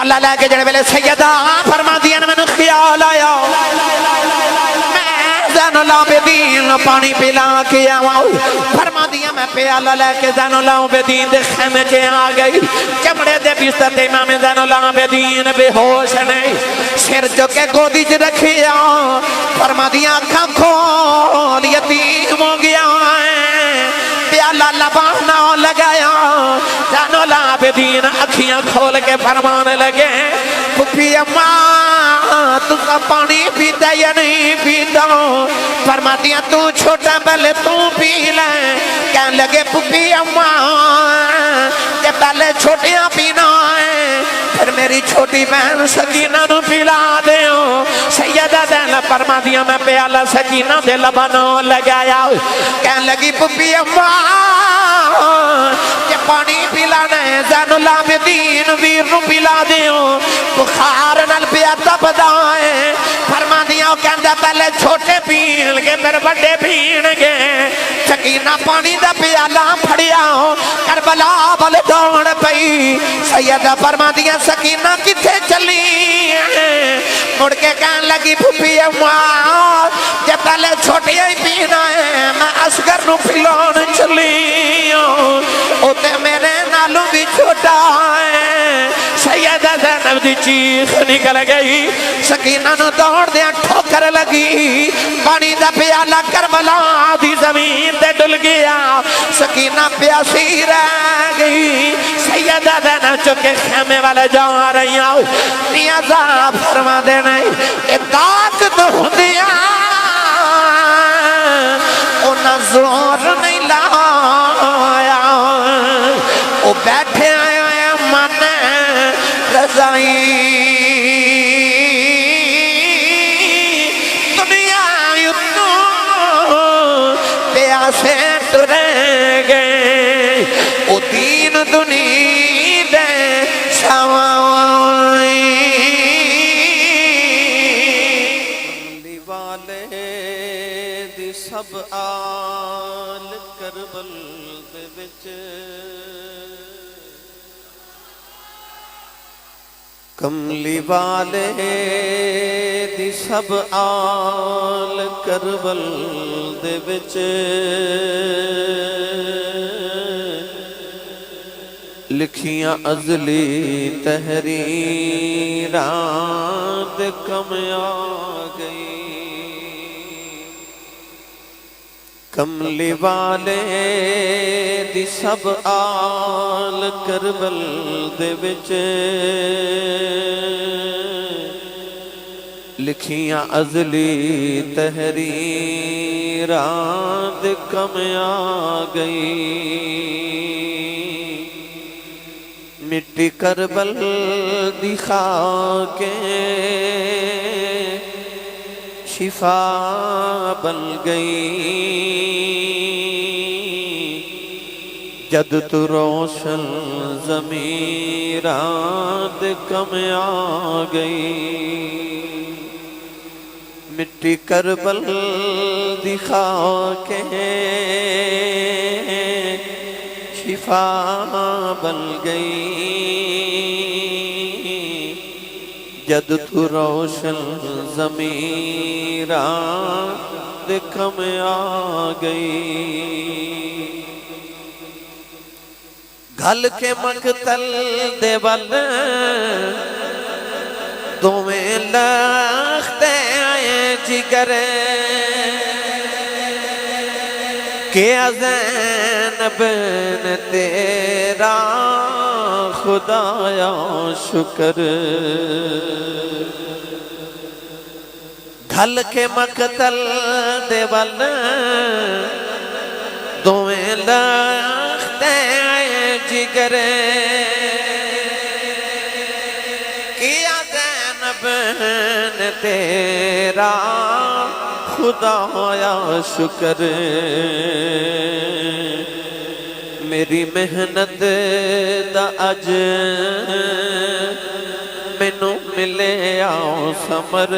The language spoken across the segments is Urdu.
پیالہ لے کے جڑے ویلے سیدہ فرما دیا میں نے خیال آیا میں زین العابدین پانی پلا کے آؤں فرما دیا میں پیالہ لے کے زین العابدین دے خیمے کے آ گئی چمڑے دے بستر دے امام زین العابدین بے ہوش نہیں سر جو کے گودی چ رکھیا فرما دیا آنکھاں کھول یتیم ہو گیا پیالہ لبانا لگایا زین العابدین اکھیاں کھول کے فرمانے لگے پھپھی اماں تو کا پانی پیتا یا نہیں پیتا فرماتی ہیں تو چھوٹا پہلے تو پی لیں کہنے لگے پھپھی اماں کہ پہلے چھوٹیاں پینا ہے پھر میری چھوٹی بہن سکینہ نو پلا دیو سیدہ زینب فرما دیا میں پیالہ سکینہ دے لبانوں لگایا کہنے لگی پھپھی اماں کہ پانی پلانا ہے زین العابدین ویر نو پلا دیو بخار نال پیا تپدائے فرما دیا کہندہ پہلے چھوٹے پین گے پھر بڑے پین گے سکینہ پانی دا پیالہ پھڑیا کربلا بل دوڑ پئی سیدہ فرما دیا سکینہ کتھے چلی مڑ کے کہنے لگی پھپھی اماں جب پہلے چھوٹی ہی پینا ہے میں اصغر نو پلون چلی اوتے میرے نالوں بھی چھوٹا ہے سیدہ زینب دی چیخ نکل گئی سکینہ نو دوڑ دیا ٹھوکر لگی پانی دا پیالہ کربلا دی زمین تے ڈل گیا سکینہ پیاسی رہ گئی سیدہ زینب چکے خیمے والے جا رہی ہیں نیازہ فرما دینا طاقت ہوندیا انہاں زور نہیں لایا وہ بیٹھے آئے من رضائی دنیا یتنو پیاسے ٹرے گئے وہ دین دنیا دے سوائی کملی والے دی سب آل کربل دے وچ کملی والے دی سب آل کربل دے وچ لکھیاں ازلی تحریراں دے کم آ گئی کملی والے دی سب آل کربل دے وچ لکھیاں ازلی تحریراں دے کم آ گئی مٹی کربل دی خاکیں شفا بن گئی جد تو روشن ضمیراں دے کم آ گئی مٹی کربل دی خاکیں شفا بن گئی جد تو روشن ضمیراں دے کم آ گئی گھل کے مقتل دے ول دوویں لختے آئے جگر کیا زینب نے تیرا خدایا شکر گھل کے مقتل دے ول دوویں لختے آئے جگر کیا زینب نے تیرا خدایا شکر میری محنت دا اج مینوں ملے آؤ ثمر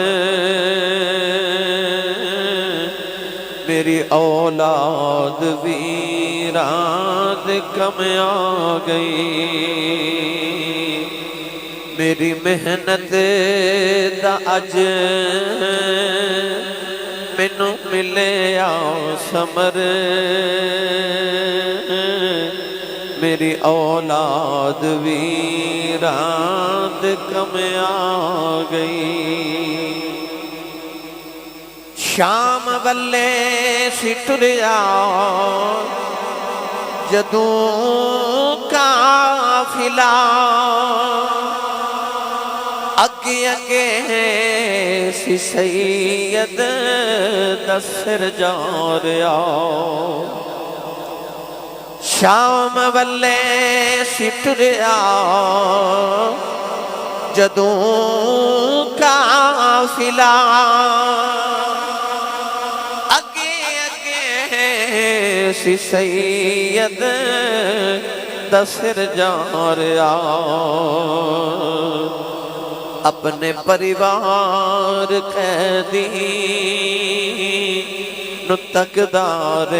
میری اولاد ویراں دے کم آ گئی میری محنت دا اج مینوں ملیا ثمر میری اولاد ویران دے کم آ گئی شام والے سٹریا جدوں قافلہ اگے اگے سی سید دسر جا رہا شام والے سٹریا جدوں قافلہ اگے اگے سی سید دسر جا رہا اپنے پریوار قیدی نو تقدار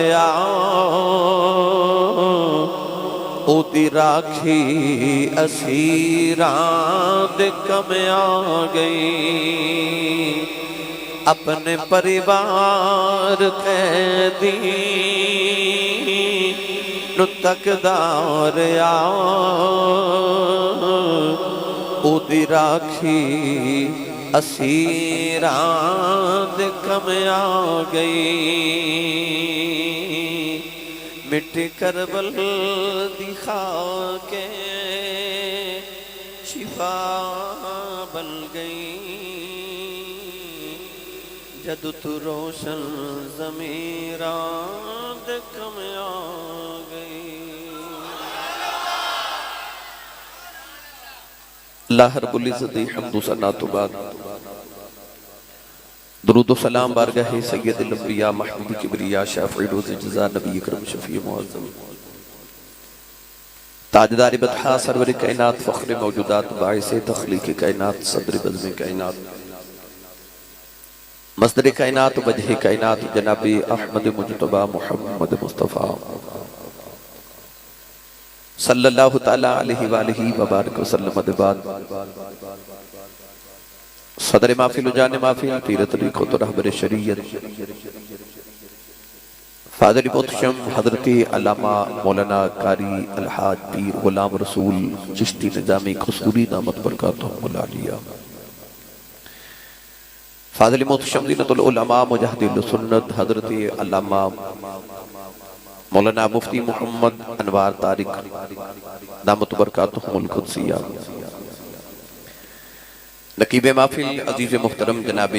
او دی راکھی اسیران دے کم آ گئی اپنے پریوار قیدی نو تقدار او دی راکھی اسیران دے کم آ گئی مٹی کربل دی خاکیں شفا بن گئی جد تو روشن ضمیران دے کم آ گئی اللہ رب العزت دی حمد و ثنا تو بعد درود و سلام بارگاہ سید الانبیاء محبوب کبریاء شافعی روز جزا نبی اکرم شفیع معظم تاجدار بدحا سرور کائنات فخر موجودات باعث تخلیق کائنات صدر بزم کائنات مصدر کائنات وجہ کائنات جناب احمد مجتبہ محمد مصطفیٰ صلی اللہ تعالیٰ علیہ وآلہ وبارک وسلم بعد صدر محفل و جان محفل تیرت ریخت و رہبر شریعت فاضل محتشم حضرت علامہ مولانا قاری الحاج پیر غلام رسول چشتی نظامی قصوری نامت برکاتہم العالیہ فاضل محتشم زینت العلماء مجاہد السنت حضرت علامہ مولانا مفتی محمد انوار طارق نامت برکاتہم القدسیہ نقیب محفل عزیز محترم جناب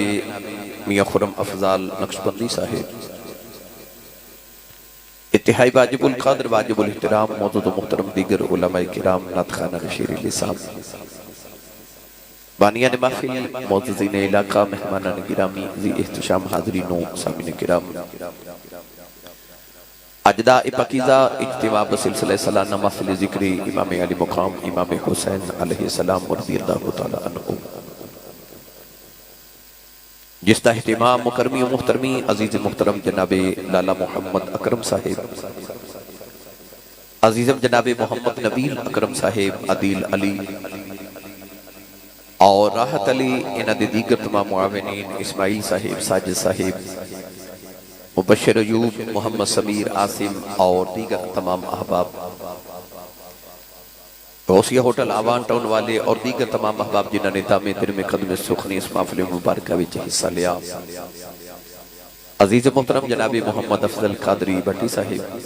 میاں خرم افضال نقشبندی صاحب اتحائی واجب القدر واجب الاحترام موجود محترم دیگر علماء کرام ناتخانہ شیر لسان بانیان محفل معززین علاقہ مہمانان گرامی ذی احتشام حاضرینوں سامعین کرام اجداء پاکیزہ اجتماع بسلسلہ سالانہ محفل ذکری امام علی مقام امام حسین علیہ السلام رضی اللہ تعالیٰ عنہ جس دا اہتمام مکرمی و محترمی عزیز محترم جناب لالا محمد اکرم صاحب عزیزم جناب محمد نبیل اکرم صاحب عدیل علی اور راحت علی انہ دیگر تمام معاونین اسماعیل صاحب ساجد صاحب مبشر ایوب محمد سمیر عاصم اور دیگر تمام احباب غوثیہ ہوٹل آوان ٹاؤن والے اور دیگر تمام احباب جنہوں نے دامے دل میں قدم سخنی اس محفل مبارکہ وچ حصہ لیا عزیز محترم جناب محمد افضل قادری بھٹی صاحب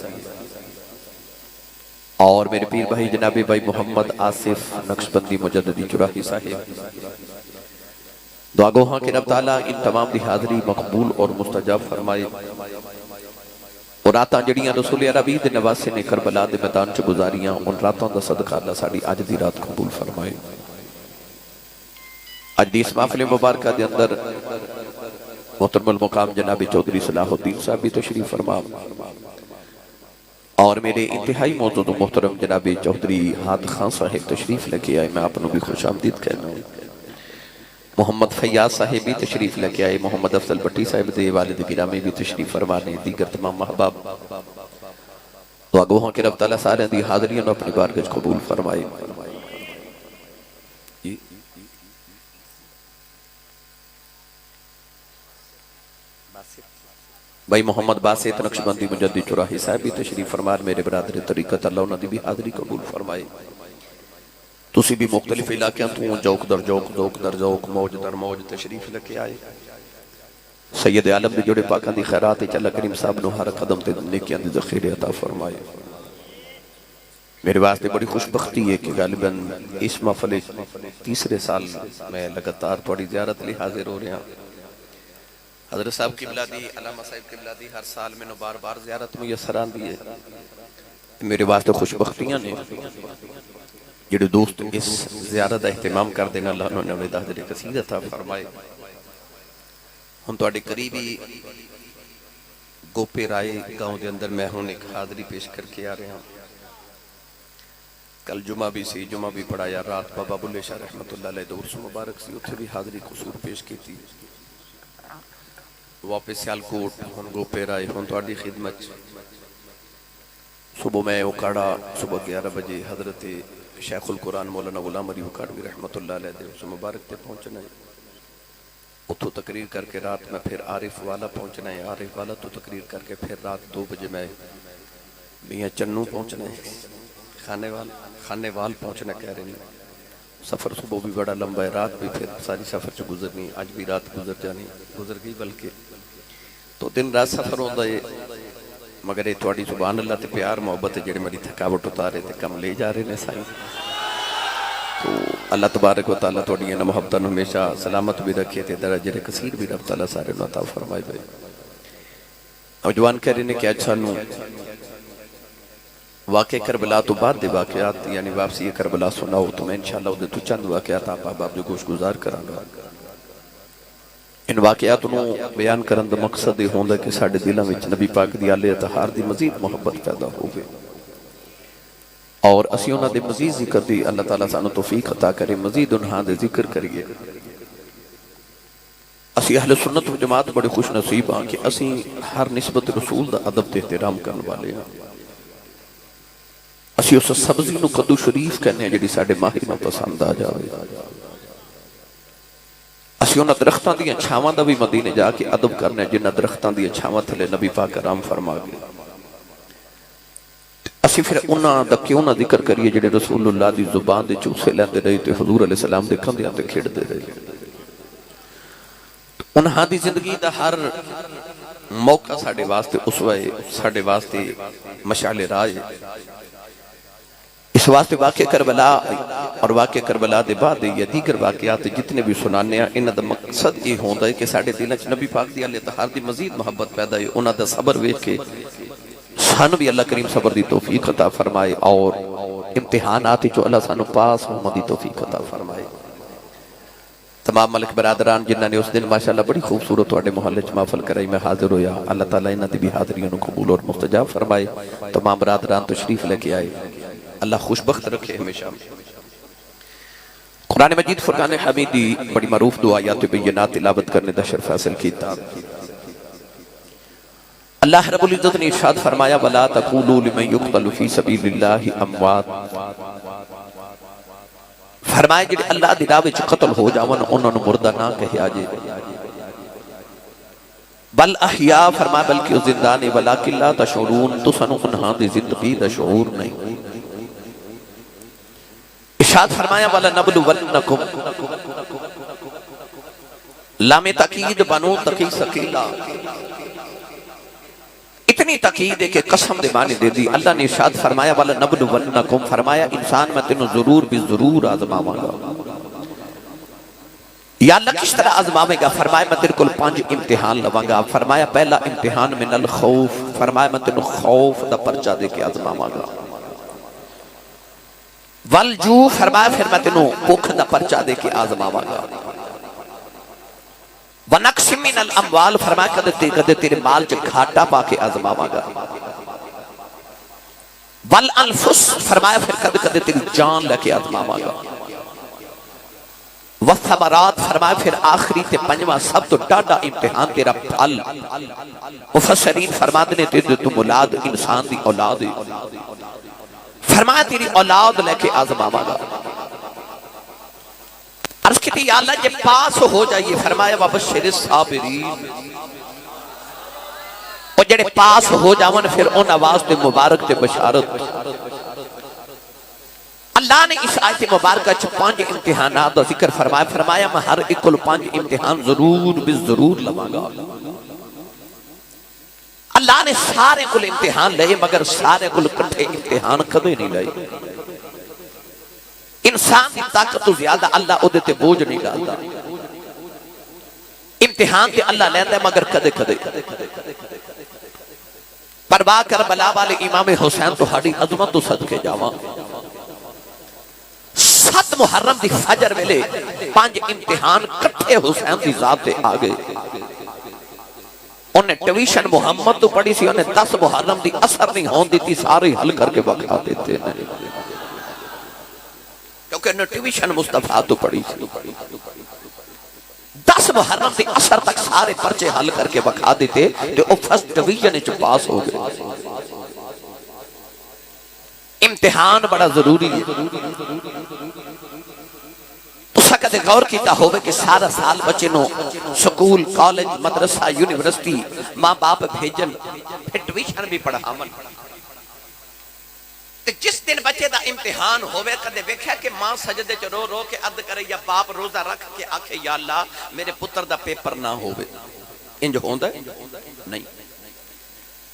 اور میرے پیر بھائی جناب بھائی محمد آصف نقشبندی مجددی چراہی صاحب دعا گو ہاں کہ رب تعالیٰ ان تمام دی حاضری مقبول اور مستجاب فرمائے اور راتاں جڑیاں رسول عربی دے نواسے نے کربلا دے میدان چ گزاریاں ان راتوں دا صدقہ اللہ ساڑی آج دی رات قبول فرمائے آج دی اس محفل مبارکہ دے اندر محترم المقام جناب چودھری صلاح الدین صاحب بھی تشریف فرما اور میرے انتہائی موجود محترم جناب چودھری ہاتھ خان صاحب تشریف لے آئے میں آپ نے بھی خوش آمدید کہنا ہوں محمد فیاض صاحب بھی تشریف لے آئے محمد افضل بھٹی صاحب دے والد گرامی بھی تشریف فرمانے دیگر تمام محباب دعا گو ہاں کہ رب تعالیٰ سارے دی حاضریوں اپنی بارگاہ قبول فرمائے بھائی محمد باسط نقشبندی مجدد چراہی صاحب بھی تشریف فرما، میرے برادر طریقت، اللہ انہاں دی بھی حاضری قبول فرمائے۔ تسی بھی مختلف علاقیاں تو جوک در جوک، ذوق در ذوق، موج در موج تشریف لکے آئے۔ سید عالم دی جوڑے پاکاں دی خیرات اللہ کریم صاحب نو ہر قدم تے نیکیاں دی ذخیرے عطا فرمائے۔ میرے واسطے بڑی خوش بختی ہے کہ غالباً اس محفل تیسرے سال میں لگاتار تھوڑی زیارت لی حاضر ہو رہے ہیں۔ حضرت صاحب قبلہ دی، علامہ صاحب قبلہ دی ہر سال میں بار بار زیارت میسر آندی ہے۔ میرے واسطے خوش بختیاں نے جڑے دوست اس زیارت اہتمام کر دینا، اللہ انہوں نے انہیں حاضر کثیر عطا فرمائے۔ ہم تو اڈے قریبی گوپے رائے گاؤں دے اندر میں ہوں ایک حاضری پیش کر کے آ رہے ہیں۔ کل جمعہ بھی سی، جمعہ بھی پڑھایا، رات بابا بلے شاہ رحمت اللہ علیہ دورس مبارک سی، اتھے بھی حاضری قصور پیش کی تھی۔ واپس سیالکوٹ ہن گوپے رائے ہن تو اڈی خدمت۔ صبح میں اکاڑا صبح 11 بجے حضرت شیخ القرآن مولانا غلام علی اکاڑوی رحمت اللہ علیہ دورس مبارک تے پہنچنا ہے۔ اتھو تقریر کر کے رات میں پھر عارف والا پہنچنا ہے، عارف والا تو تقریر کر کے پھر رات 2 بجے میں میاں چنو پہنچنا ہے، خانے وال پہنچنا کہہ رہے ہیں۔ سفر صبح بھی بڑا لمبا ہے، رات بھی پھر ساری سفر سے گزرنی، آج بھی رات گزر گئی بلکہ تو دن رات سفر ہوتا ہے، مگر یہ تھوڑی سبحان اللہ تے پیار محبت ہے جڑے میری تھکاوٹ اتارے تے کم لے جا رہے ہیں سائیں۔ تو اللہ تبارک و تعالیٰ تھوڑی انہا محبتاں ہمیشہ سلامت بھی رکھے تے درجہ کثیر بھی رب تعالیٰ سارے عطا فرمائے بھائی۔ نوجوان کہہ رہے ہیں کہ اچھا نو واقع کربلا تو بعد دے واقعات یعنی واپسی یہ کربلا سناؤ تو میں انشاءاللہ ادھے تو چند واقعات آپ جو گوش گزار کرانا۔ ان واقعات انہوں بیان کرن دا مقصد یہ ہوندہ کہ ساڑھے دلوں میں نبی پاک دی آلہ اتحار دی مزید محبت پیدا ہوگے اور اسی انہاں دے مزید ذکر دی اللہ تعالیٰ سانو توفیق عطا کرے، مزید انہاں دے ذکر کریے۔ اسی اہل سنت و جماعت بڑے خوش نصیب ہاں کہ اسی ہر نسبت رسول دا ادب تے احترام کرن والے ہیں۔ اسی اس سبزی نو قدو شریف کہنے ہیں جڑی ساڑھے ماہی نو پسند آ جاوے۔ اسی انہاں درختان دیا چھاواں دا بھی مدینے جا کے ادب کرنے جنہ درختان دیا چھاواں تھلے نبی پاک کرام فرما گئے۔ اسی پھر انہاں دا کیوں نہ ذکر کریے جڑے رسول اللہ دی زبان دے چوسے لیندے رہے تے حضور علیہ السلام دے کندیاں تے کھڑ دے رہے۔ انہاں دی زندگی دا ہر موقع ساڑھے واسطے اسوائے، ساڑھے واسطے مشعل راہ۔ اس واسطے واقع کربلا اور واقع کربلا دے بعد یا دیگر واقعات جتنے بھی سنانے ہیں انہاں دا مقصد یہ ہوندہ ہے کہ ساڑھے دلوں چ نبی پاک دی آلہ اتحار دی مزید محبت پیدا ہے، انہاں دا صبر ویکھ کے سانو بھی اللہ کریم صبر دی توفیق عطا فرمائے اور امتحانات جو اللہ سانو پاس ہونے دی توفیق عطا فرمائے۔ تمام ملک برادران جنہاں نے اس دن ماشاءاللہ بڑی خوبصورت واڑے محلے چ محفل کرائی میں حاضر ہویا، اللہ تعالیٰ انہاں دی بھی حاضریوں قبول اور مستجاب فرمائے۔ تمام برادران تشریف لے کے آئے، اللہ خوشبخت رکھے ہمیشہ۔ قرآن مجید فرقان حمیدی بڑی معروف دعایات بینات تلاوت کرنے دا شرف حاصل کیتا۔ اللہ رب العزت نے ارشاد فرمایا وَلَا تَقُولُوا لِمَنْ يُقْتَلُ فِي سَبِيلِ اللَّهِ أَمْوَاتٍ، فرمایا جڑے اللہ دی راہ وچ قتل ہو جاون انہاں نوں مردہ نہ کہیا جے، بل احیاء، فرمایا بلکہ وہ زندہ نے ولیکن لا تشعرون، تو سنو انہاں دی زندگی دا شعور نہیں۔ ارشاد فرمایا وَلَنَبْلُوَنَّكُمْ، لام تاکید بنو تقی ثقیلا، اتنی تاکید ہے کہ قسم دے معنی دے دی۔ اللہ نے ارشاد فرمایا وَلَنَبْلُوَنَّكُمْ، فرمایا انسان میں تینوں ضرور بھی ضرور آزماواں گا۔ یا اللہ کس طرح آزماوے گا؟ فرمایا میں تیرے کل 5 امتحان لواں گا۔ فرمایا پہلا امتحان من الخوف، فرمایا میں تینوں خوف دا پرچہ دے کے آزماواں گا۔ والجو، فرمایا پھر میں تینوں بھوک دا پرچہ دے کے آزماواں گا۔ وَنَقْسِ مِنَ الْأَمْوَالِ، فرمایا کدے تیرے مال چ گھاٹا پا کے آزماواں گا۔ وَالْأَنفُسِ، فرمایا پھر کدے تیری جان لے کے آزماواں گا۔ وَالثَّمَرَاتِ، فرمایا پھر آخری تے 5واں سب تو ڈاڈا امتحان تیرا پھل۔ مفسرین فرماتے نے تیرے تم اولاد انسان دی اولاد، فرمایا تیری اولاد لے کے آزماواں گا۔ عرض عرض کی تھی یا اللہ یہ پاس ہو جائیے، فرمایا وبشر الصابرین، اور جڑے پاس ہو جاون پھر ان آواز تے مبارک تے بشارت۔ اللہ نے اس آیت مبارکہ چھ 5 امتحانات دا ذکر فرمایا، فرمایا میں ہر ایک کل 5 امتحان ضرور بالضرور لواں گا۔ اللہ نے سارے کل امتحان لئے مگر سارے کل کٹھے امتحان کدے نہیں لئے۔ انسان کی طاقت تو زیادہ اللہ ادھے تے بوجھ نہیں ڈالتا، امتحان تے اللہ لیتا ہے مگر کدے کدے۔ پرواہ کربلا والے امام حسین تو ہاڑی عظمت تو صدقے جاواں، 7 محرم دی فجر ویلے 5 امتحان کٹھے حسین دی ذات تے آگئے۔ انہیں ٹویشن محمد تو پڑھی سی، انہیں 10 محرم دی اثر نہیں ہون دیتی، سارے حل کر کے بکھا دیتے ہیں، کیونکہ انہیں ٹویشن مصطفیٰ تو پڑھی سی۔ 10 محرم دی اثر تک سارے پرچے حل کر کے بکھا دیتے تو وہ فرسٹ ڈویژن چ پاس ہو گئے۔ امتحان بڑا ضروری ہے۔ تسا کدے غور کیتا ہوئے کہ سارا سال بچے نو سکول، کالج، مدرسہ، یونیورسٹی ماں باپ بھیجن، پھر ٹویشن بھی پڑھاون، جس دن بچے دا امتحان ہوئے کدے ویکھیا کہ ماں سجدے چ رو رو کے عرض کرے یا باپ روزہ رکھ کے آکھے یا اللہ میرے پتر دا پیپر نہ ہوئے؟ انج ہوندا ہے؟ نہیں،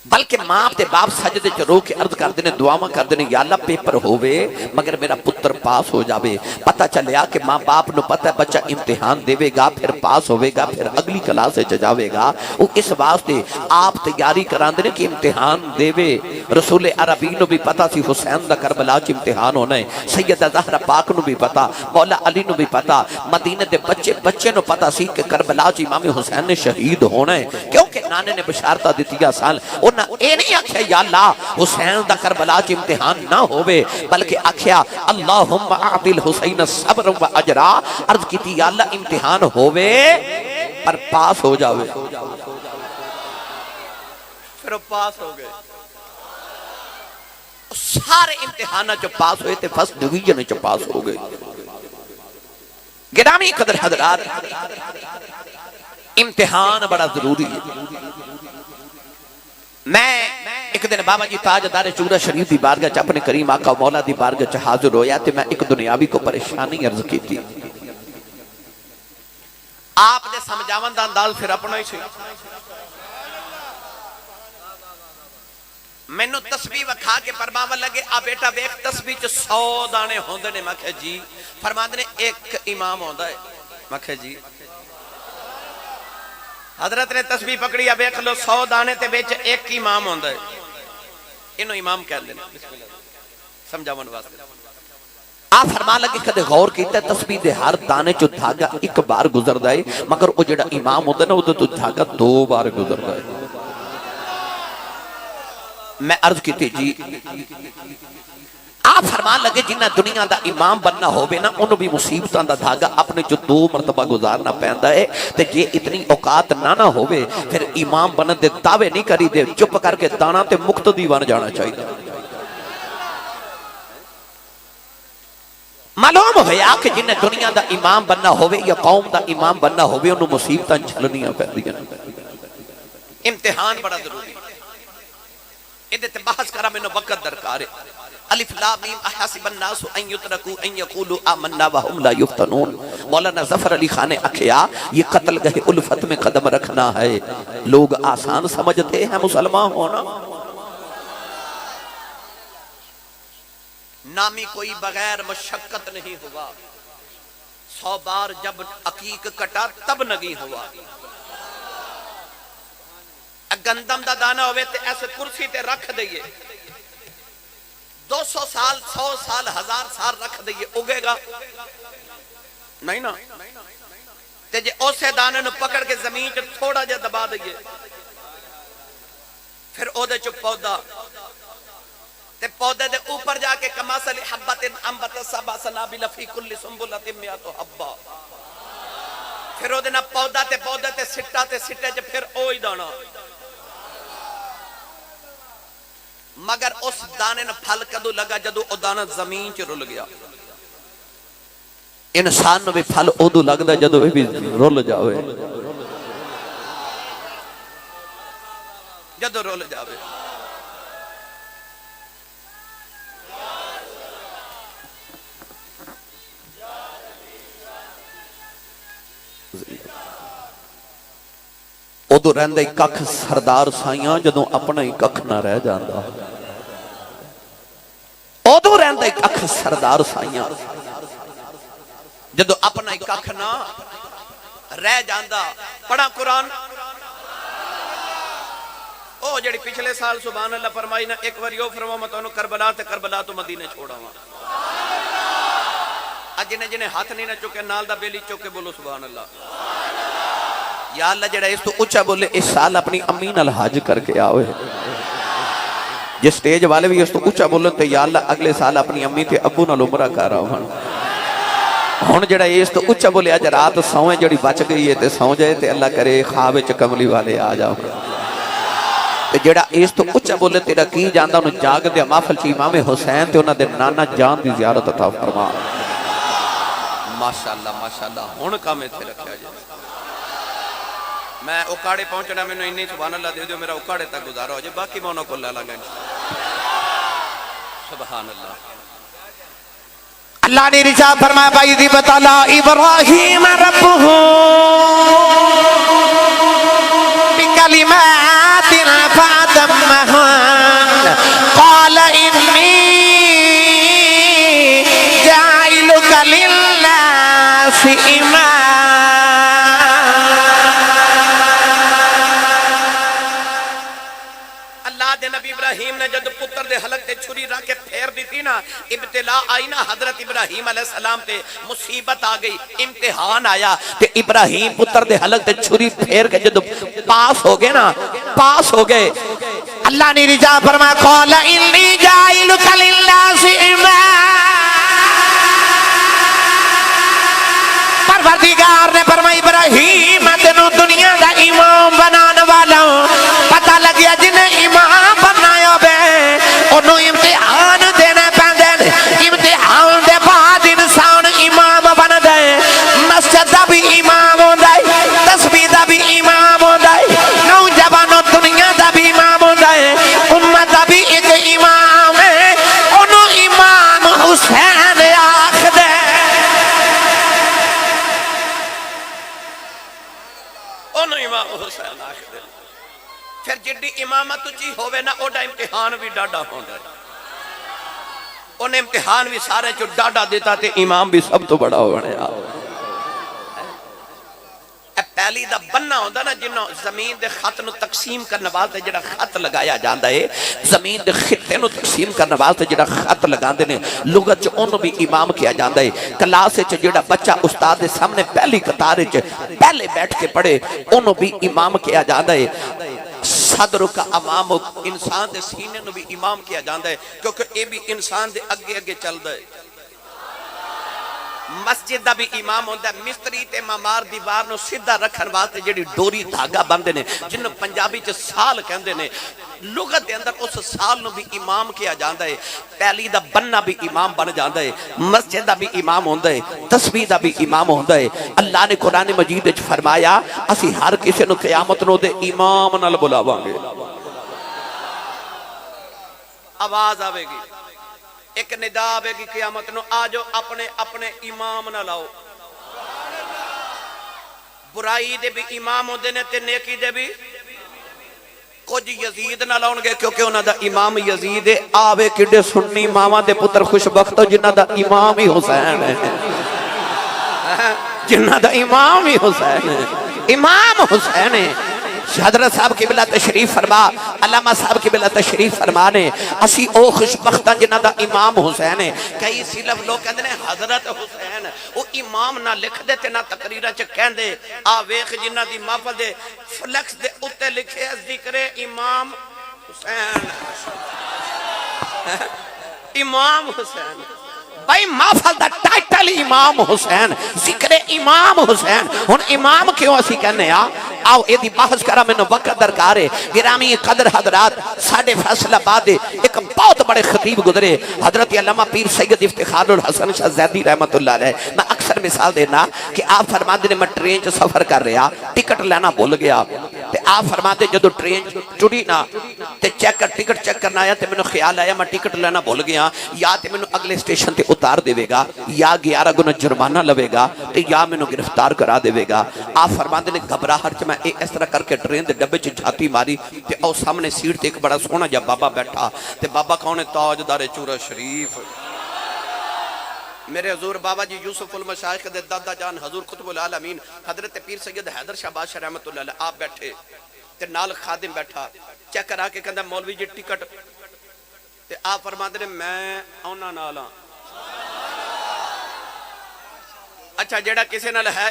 بلکہ ماں تے باپ سجدے چ رو کے عرض کر دینے، دعاواں کر دینے یا اللہ پیپر ہوئے مگر میرا پتر پاس ہو جاوے۔ پتہ چلیا کہ ماں باپ نو پتہ ہے بچہ امتحان دیوے گا، پھر پاس ہوئے گا، پھر اگلی کلاس سے جاوے گا، وہ اس واسطے آپ تیاری کران دینے کہ امتحان دیوے۔ رسول عربی نو بھی پتہ سی حسین دا کربلا چ امتحان ہونا ہے، سیدہ زہرا پاک نو بھی پتہ، مولا علی نو بھی پتہ، مدینہ دے بچے نو پتہ سی کہ کربلا چ امام حسین نے شہید ہونا ہے، کیونکہ نانے نے بشارتہ دیتیا سال اے نہیں آکھیا یا اللہ حسین دا کربلا چ امتحان نہ ہوئے، بلکہ آکھیا اللہم اعطی الحسین صبر و اجرا، عرض کی تھی یا اللہ امتحان ہوئے پر پاس ہو جاوے، پھر وہ پاس ہو گئے۔ سارے امتحانہ جو پاس ہوئے تھے فرسٹ ڈویژن جو پاس ہو گئے۔ گرامی قدر حضرات، امتحان بڑا ضروری ہے۔ میں ایک دن بابا جی تاجدار چورا شریف دی بارگاہ چ اپنے کریم آقا مولا دی بارگاہ چ حاضر ہویا تے میں ایک دنیاوی کو پریشانی عرض کی تھی۔ آپ نے سمجھاون دا انداز پھر اپنا ہی سی۔ میں نو تسبیح وکھا کے فرماون لگے آ بیٹا ویکھ تسبیح چ 100 دانے ہوندے نے، میں کہا جی، فرماندے نے ایک امام ہوندا ہے، میں کہا جی۔ حضرت نے تسبیح پکڑی اب ایک لو 100 دانے تے بیچ ایک امام ہوندا ہے، انہوں امام کہہ دینا سمجھاون واسطے۔ آپ فرما لگے کدے غور کیتا ہے تسبیح دے ہر دانے چو دھاگا ایک بار گزر دائے مگر وہ جڑا امام ہوتا ہے نا وہ تو دھاگا 2 بار گزر دائے۔ میں عرض کی تھی جی آپ فرمان لگے جنہ دنیا دا امام بننا ہوئے نا انہوں بھی مصیبتان دا دھاگا اپنے جو 2 مرتبہ گزارنا پہندا ہے تے یہ اتنی اوقات نہ ہوئے پھر امام بنن دے دعوے نہیں کری دے، چپ کر کے دانا تے مقتدی بن جانا چاہیے۔ معلوم ہویا کہ جنہ دنیا دا امام بننا ہوئے یا قوم دا امام بننا ہوئے انہوں مصیبتان چھلنیاں پہندیاں۔ امتحان بڑا ضروری ہے، ادھے تے بحث کرا میں نے وقت درکار ہے۔ الف لام میم احسب الناس ان یترکوا ان یقولوا آمنا وهم لا یفتنون۔ مولانا ظفر علی خان نے اکھیا یہ قتل گہ الفت میں قدم رکھنا ہے، لوگ آسان سمجھتے ہیں مسلمان ہونا، نامی کوئی بغیر مشقت نہیں ہوا، 100 بار جب عقیق کٹا تب نگی ہوا۔ گندم دا دانا ہوئے تے ایسے کرسی تے رکھ دئیے، 200 سال 100 سال 1000 سال رکھ دئیے، اگے گا نہیں نا؟ تے جے اسے دانے نو پکڑ کے زمین چ تھوڑا جا دبا دئیے، پھر او دے چ پودا تے پودے دے اوپر جا کے کماسل حبت انبت 7 سنابل فی کل سنبلۃ 100 حبہ، پھر او دے نا پودا تے پودے تے سٹا تے سٹے چ پھر اوہی دانا، مگر اس دانے نہ پھل کدو لگا جدو او دانا زمین چ رل گیا۔ انسان نو بھی پھل ادو لگدا جدو بھی رول جاوے، جدو رول جاوے۔ ادو رہندا ککھ سردار سائیاں جدو اپنا ہی ککھ نہ رہ جاندا، ادو رہندا ککھ سردار سائیاں جدو اپنا ہی ککھ نہ رہ جاندا۔ پڑھا قرآن او جڑی پچھلے سال سبحان اللہ فرمائی نا، ایک واری او فرما میں تانوں کربلا تے کربلا تو مدینے چھوڑا ہوا۔ اج جنے جنے ہاتھ نہیں نہ چکے نال دا بیلی چکے بولو سبحان اللہ۔ یا اللہ جڑا اس تو اچھا بولے اس سال اپنی امی نال حج کر کے آوے، جس سٹیج والے بھی اس تو اچھا بولے تو یا اللہ اگلے سال اپنی امی تے ابو نال عمرہ کر رہا ہوں۔ جڑا اس تو اچھا بولے اج رات سوئیں جڑی بچ گئی ہے تے سو جائے تے اللہ کرے خواب وچ کملی والے آ جاؤ۔ تے جڑا اس تو اچھا بولے تیرا کی جاندا انہوں جاگ دے محفل چ امام حسین تے انہاں دے نانا جان دی زیارت عطا فرما۔ ماشاءاللہ ماشاءاللہ ہن کام ایتھے رکھیا جائے۔ میں اوکاڑے پہنچنا میں نے انہی سبحان اللہ دے دیو میرا اوکاڑے تک گزارا ہو جائے، باقی میں انہوں کو لے لگا سبحان اللہ۔ اللہ نے رجاء فرمایا بھائی دی بتالا ابراہیم ربہ بکلمات فاتمہا قال انی جائلک للناس اماما۔ نبی ابراہیم نے جب پتر دے حلق تے چھری رکھ کے پھیر دی تھی نا، ابتلا آئی نا حضرت ابراہیم علیہ السلام تے مصیبت آ گئی، امتحان آیا تے ابراہیم پتر دے حلق تے چھری پھیر کے جب پاس ہو گئے نا، پاس ہو گئے، اللہ نے رجا فرمایا قال انی جائلک للناس اماما۔ پروردگار نے فرمایا ابراہیم میں تینوں دنیا دا امام بنانے والا ہوں۔ پتہ لگیا جنہیں امام بنایا بے انہوں امتحان دینے پیندے، امتحان دے بعد انسان امام بن دے۔ مسجد دا بھی امام ہوں دے، تسبیح دا بھی امام ہوں دے، نوجوانوں دنیا دا بھی امام ہوں دے، امت دا بھی ایک امام ہے، انہوں امام حسین آکھ دے۔ انہوں امام حسین آکھ دے۔ پھر جڑی امامت چی ہوئے نا اوڈا امتحان بھی ڈاڈا ہوندہ ہے، انہیں امتحان بھی سارے جو ڈاڈا دیتا تے امام بھی سب تو بڑا ہونے آؤ۔ پہلی دا بننا ہوندہ نا جنہوں زمین دے خط نو تقسیم کرنے والے جڑا خط لگایا جاندہ ہے، زمین دے خطے نو تقسیم کرنے والے جڑا خط لگاندے نے، لغت چ انہوں بھی امام کیا جاندہ ہے۔ کلاسے چ جڑا بچہ استاد دے سامنے پہلی قطارے چ پہلے بیٹھ کے پڑھے انہوں بھی امام کیا جاندہ ہے۔ صدر کا امام انسان دے سینے نو بھی امام کیا جاندہ ہے، کیونکہ اے بھی انسان دے اگے اگے چل دے۔ مسجد دا بھی امام ہوندہ ہے، مستری تے مامار دیوار نو سدھا رکھن واسطے جڑی ڈوری دھاگا بندے نے جنہوں پنجابی چ سال کہندے نے، لغت دے اندر اس سال نو بھی امام کیا جاندہ ہے۔ پہلی دا بننا بھی امام بن جاندہ ہے، مسجد دا بھی امام ہوندہ ہے، تسبیح دا بھی امام ہوندہ ہے۔ اللہ نے قرآن مجید وچ فرمایا اسی ہر کسی نو قیامت نو دے امام نال بلاواں گے۔ آواز آوے گی، ایک ندا آوے گی قیامت نو، آجو اپنے اپنے امام نہ لاؤ۔ برائی دے بھی امام ہوندے نے تے نیکی دے بھی کچھ یزید نہ لاؤں گے، کیونکہ انہاں دا امام یزید ہے۔ آوے کڈے سنی ماما دے پتر خوش بخت جنہاں دا امام ہی حسین ہے، جنہاں دا امام ہی حسین ہے، امام حسین ہے۔ حضرت صاحب قبلہ تشریف فرما، علامہ صاحب قبلہ تشریف فرمانے اسی او خوشبختہ جنہ دا امام حسین ہے۔ کئی سلف لوگ کہندے نے حضرت حسین او امام نہ لکھ دیتے نہ تقریرہ چ کہندے، ویکھ جنہ دی محفل دے فلکس دے اتے لکھے ذکر امام حسین، امام حسین۔ بھائی محفل دا ٹائٹل امام حسین، ذکر امام حسین۔ ہن امام کیوں اسی کہنے آؤ یہ دی بحث کرا میں وقت درکار ہے گرامی قدر حضرات ساڑھے فیصل آباد ایک بہت بڑے خطیب گزرے حضرت علامہ پیر سید افتخار الحسن شاہ زیدی رحمت اللہ علیہ میں اکثر مثال دینا کہ آپ فرماتے ہیں میں ٹرین چ سفر کر رہا ٹکٹ لینا بھول گیا تے آپ فرماتے جدو ٹرین چڑی نا تے ٹکٹ چیک کرنا آیا تے میں نے خیال آیا میں ٹکٹ لینا بھول گیا یا تے میں نے اگلے سٹیشن تے اتار دے گا یا 11 گنا جرمانہ لوے گا تے یا میں نے گرفتار کرا دے گا آپ فرماتے نے گھبراہٹ میں اس طرح کر کے ٹرین دے ڈبے چ جھاتی ماری تے او سامنے سیٹ تے ایک بڑا سونا جا بابا بیٹھا تے بابا کون ہے تاجدار چورا شریف میرے حضور بابا جی یوسف المشائخ دے دادا جان حضور قطب العالمین حضرت پیر سید حیدر شاہ بادشاہ رحمت اللہ علیہ آپ بیٹھے تے نال خادم بیٹھا چیک کرا کے کہندا مولوی جی ٹکٹ تے آپ فرماتے نے میں اونا نال ہاں اچھا جیڑا کسی نال ہے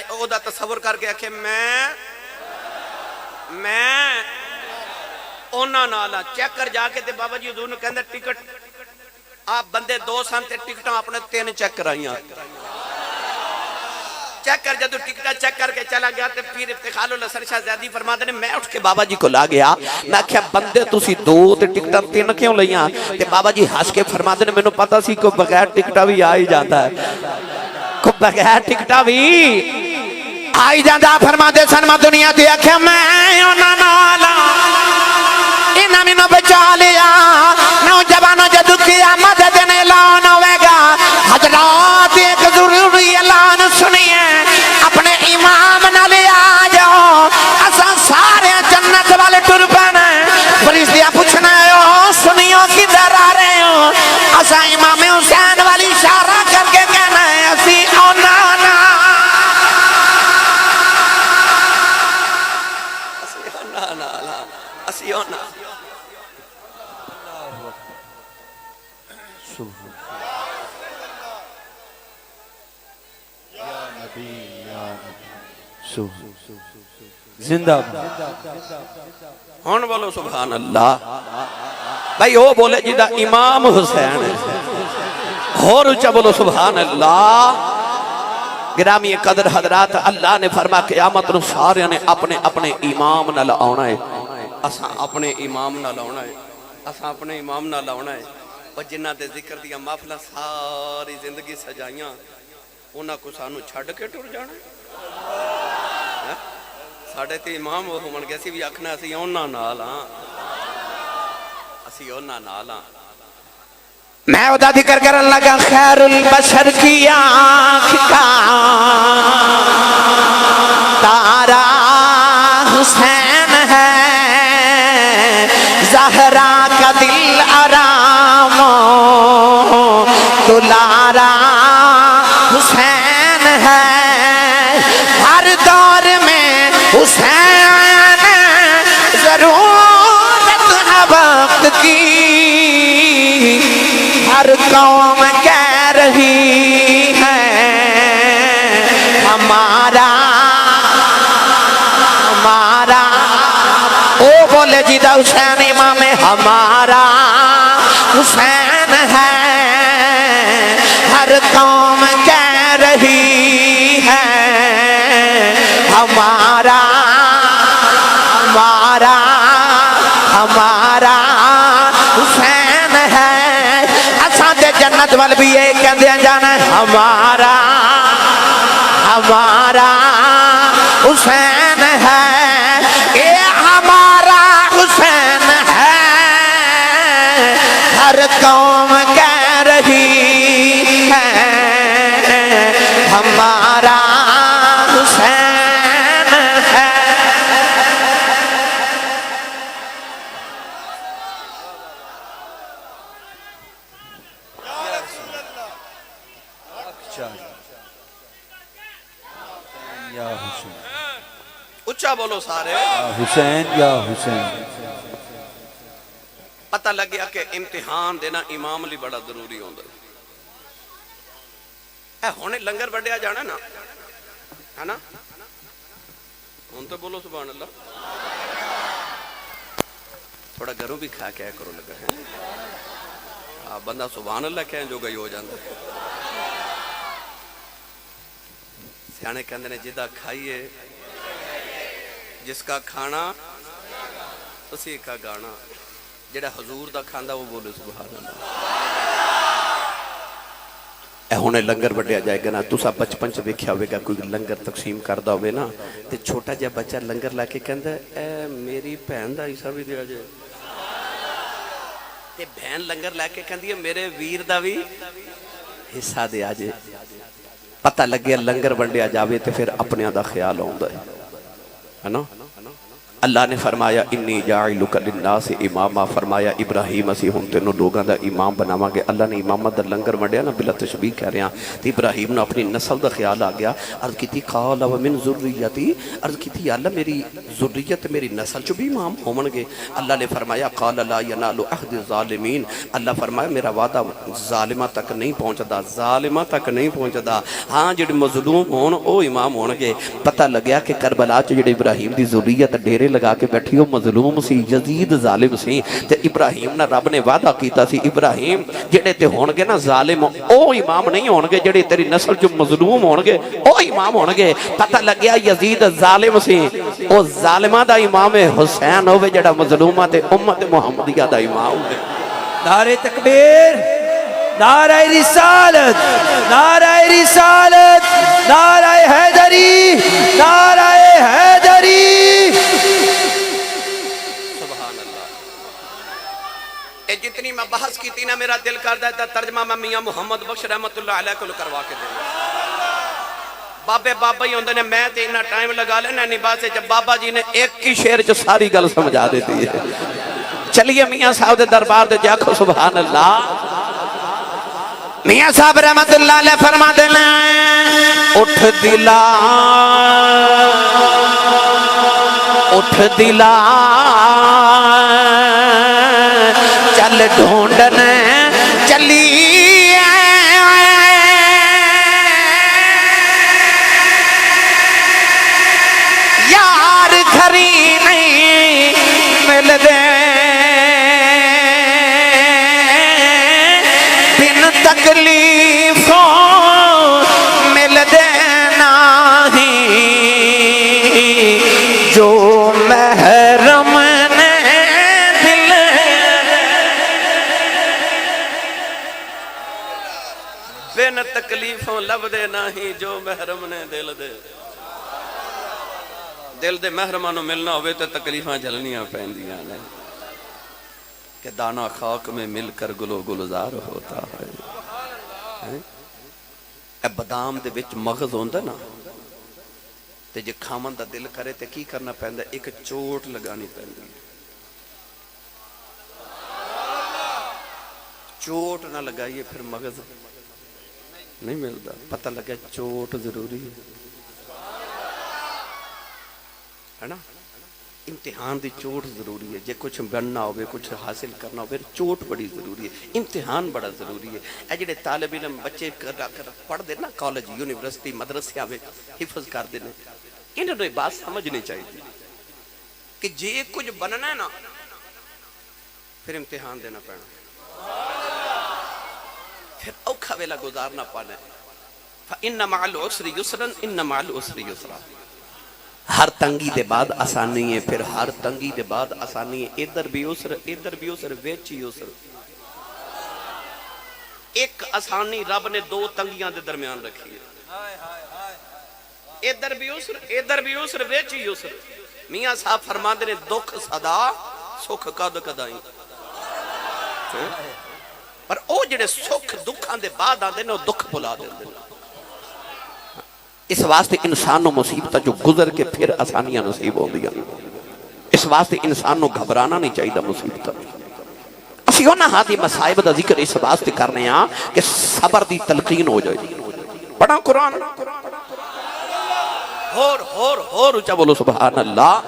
او دا تصور کر کے آکھے میں اونا نال ہاں چیک کر جا کے تے بابا جی حضور نے کہندا ٹکٹ آپ بندے 2 سن تے ٹکٹاں اپنے 3 چیک کرائیاں چیک کر جدو ٹکٹا چیک کر کے چلا گیا تے پیر افتخار الحسن شاہ زیدی فرماتے نے میں اٹھ کے بابا جی کو لا گیا میں کہا بندے تسی 2 تے ٹکٹاں 3 کیوں لئیاں تے بابا جی ہنس کے فرماتے نے میں نے پتا سی کو بغیر ٹکٹا بھی آئی جاتا ہے کو بغیر ٹکٹا بھی آئی جاتا فرماتے سن میں دنیا دیا کہ میں اونا نالا انہاں میں نو بچا لیا نوجوانوں جدو قیامت دن اعلان ہوئے گا حضرات ایک ضروری اعلان سنیے اپنے امام نہ لے آ جاؤ اساں سارے جنت والے ٹر پینے فرشتیاں پوچھنا ہو سنیو کدھر آ رہے ہو اساں امام حسین والی اشارہ کر کے کہنا ہے اسی اونا نا اسی اونا زندہ ہون بولو سبحان اللہ بھائی وہ بولے جدہ امام حسین اور اچھا بولو سبحان اللہ گرامی قدر حضرات اللہ نے فرما قیامت نو سارے نے اپنے اپنے امام نہ لاؤنا ہے اساں اپنے امام نہ لاؤنا ہے اساں اپنے امام نہ لاؤنا ہے اور جنہ دے ذکر دیا محفلہ ساری زندگی سجائیاں انہاں کو سانو چھڑ کے ٹر جانا ہے ساڑھے تے امام وہ من گیا سی بھی اکھنا اسی اونا نال ہاں اسی اونا نال ہاں میں ادا ذکر کرن لگا خیر البشر کی آنکھ کا تارا حسین ہے زہرا کا دل آرام دلارا حسین ہے ہر دور میں حسین ضرورت ہے وقت کی ہر قوم کہہ رہی ہے ہمارا او بولے جیدہ حسین امام ہمارا حسین ہے ہر قوم کہہ رہی ہے ہمارا حسین ہے اساں تے جنت وال بھی یہ کہندے جانا ہمارا حسین ہے اے ہمارا حسین ہے ہر قوم کہہ رہی ہے ہمارا حسین ہے اچھا بولو سارے حسین یا حسین پتہ لگ گیا کہ امتحان دینا امام لی بڑا ضروری ہوندہ اے ہونے لنگر بڑھیا جانا نا ہے نا ہون تو بولو سبحان اللہ تھوڑا گھروں بھی کھا کیا کرو لگا ہے بندہ سبحان اللہ کہیں جو گئی ہو جاندہ سیانے کہندے نے جدہ کھائیے جس کا کھانا اسی کا گانا جڑا حضور دا کھاندا وہ بولے سبحان اللہ اے ہونے لنگر بڑھیا جائے گا نا تسا بچپن چ ویکھیا ہوے گا کوئی لنگر تقسیم کردا ہوے نا تے چھوٹا جہا بچہ لنگر لا کے کہندا اے میری بہن دا حصہ بھی دیا جائے تے بہن لنگر لا کے کہندی ہے میرے ویر دا بھی حصہ دیا جائے پتہ لگیا لنگر ونڈیا جاوے تے پھر اپنے دا خیال ہوندا ہے نا اللہ نے فرمایا انی جاعلک للناس اماما فرمایا ابراہیم اسی ہن تینوں لوگاں دا امام بناواں گے اللہ نے امامت دا لنگر وڈیا نا بلا تشبیہ کہہ رہے ہیں تے ابراہیم نے اپنی نسل دا خیال آ گیا عرض کیتی قال ومن ذریتی عرض کیتی یا اللہ میری ذریت میری نسل چ بھی امام ہون گے اللہ نے فرمایا قال لا ینال عہد الظالمین اللہ فرمایا میرا وعدہ ظالماں تک نہیں پہنچدا ظالماں تک نہیں پہنچدا ہاں جڑے مظلوم ہون او امام ہون گے پتہ لگیا کہ کربلا چ جڑے ابراہیم دی ذریت ڈیرے لگا کے بیٹھی ہو مظلوم سی یزید ظالم سی تے ابراہیم نا رب نے وعدہ کیتا سی ابراہیم جڑے تے ہون گے نا ظالم او امام نہیں ہون گے جڑے تیری نسل جو مظلوم ہون گے او امام ہون گے پتہ لگیا یزید ظالم سی او ظالمہ دا امام حسین ہوئے جڑا مظلومہ تے امت محمدیہ دا امام ہوئے نعرہ تکبیر نعرہ رسالت نعرہ رسالت نعرہ حیدری نعرہ حیدری سبحان اللہ اے جتنی میں بحث کی تھی نا میرا دل کردہ ہے ترجمہ میں میاں محمد بخش رحمت اللہ علیہ کو کروا کے دیں بابے بابا ہی ہوندے نے میں تے اتنا ٹائم لگا لینا نباز سے جب بابا جی نے ایک کی شعر جو ساری گل سمجھا دیتی ہے چلیے میاں صاحب دے دربار دے جاکھو سبحان اللہ میاں صاحب رحمت اللہ علیہ فرما دینا اٹھ دلا چل ڈھونڈنے چلی یار گھری نہیں مل دے بن تکلیفوں مل دینا ہی جو محرم نے دل بن تکلیفوں لب دے نہیں جو محرم نے دل دے دل دے محرمانوں ملنا ہوئے تو تکلیفاں جلنیاں پہندیاں نے کہ دانا خاک میں مل کر گلو گلزار ہوتا ہے اے بدام دے وچ مغز ہوندا نا تے جے کھاون دا دل کرے تے کی کرنا پیندا ایک چوٹ لگانی پیندی چوٹ نہ لگائیے پھر مغز نہیں ملتا پتہ لگا چوٹ ضروری ہے نا امتحان دی چوٹ ضروری ہے جے کچھ بننا ہوئے کچھ حاصل کرنا ہوئے چوٹ بڑی ضروری ہے امتحان بڑا ضروری ہے اے جڑے طالب علم بچے پڑھ دے نا کالج یونیورسٹی مدرسے میں حفظ کر دینے انہوں نے بات سمجھنی چاہیے کہ جے کچھ بننا ہے نا پھر امتحان دینا پڑنا پھر اوکھا ویلا گزارنا پانا ہے فَإِنَّ مَعَ الْعُسْرِ يُسْرًا إِنَّ مَعَ الْعُسْرِ يُسْرًا ہر تنگی دے بعد آسانی ہے پھر ہر تنگی دے بعد آسانی ہے ادھر بھی عسر ویچ ہی عسر ایک آسانی رب نے دو تنگیاں دے درمیان رکھی ہے ادھر بھی عسر ویچ ہی عسر میاں صاحب فرماندے نے دکھ صدا سکھ قد قدائیں پر او جڑے سکھ دکھاں دے بعد آندے نے وہ دکھ بھلا دیندے نے اس واسطے انسان نو مصیبت جو گزر کے پھر آسانیاں نصیب ہو دیا اس واسطے انسان نو گھبرانا نہیں چاہیے مصیبت اسی ہونا ہاتھی مصائب دا ذکر اس واسطے کرنے ہیں کہ صبر دی تلقین ہو جائے پڑھا قرآن ہور اچھا بولو سبحان اللہ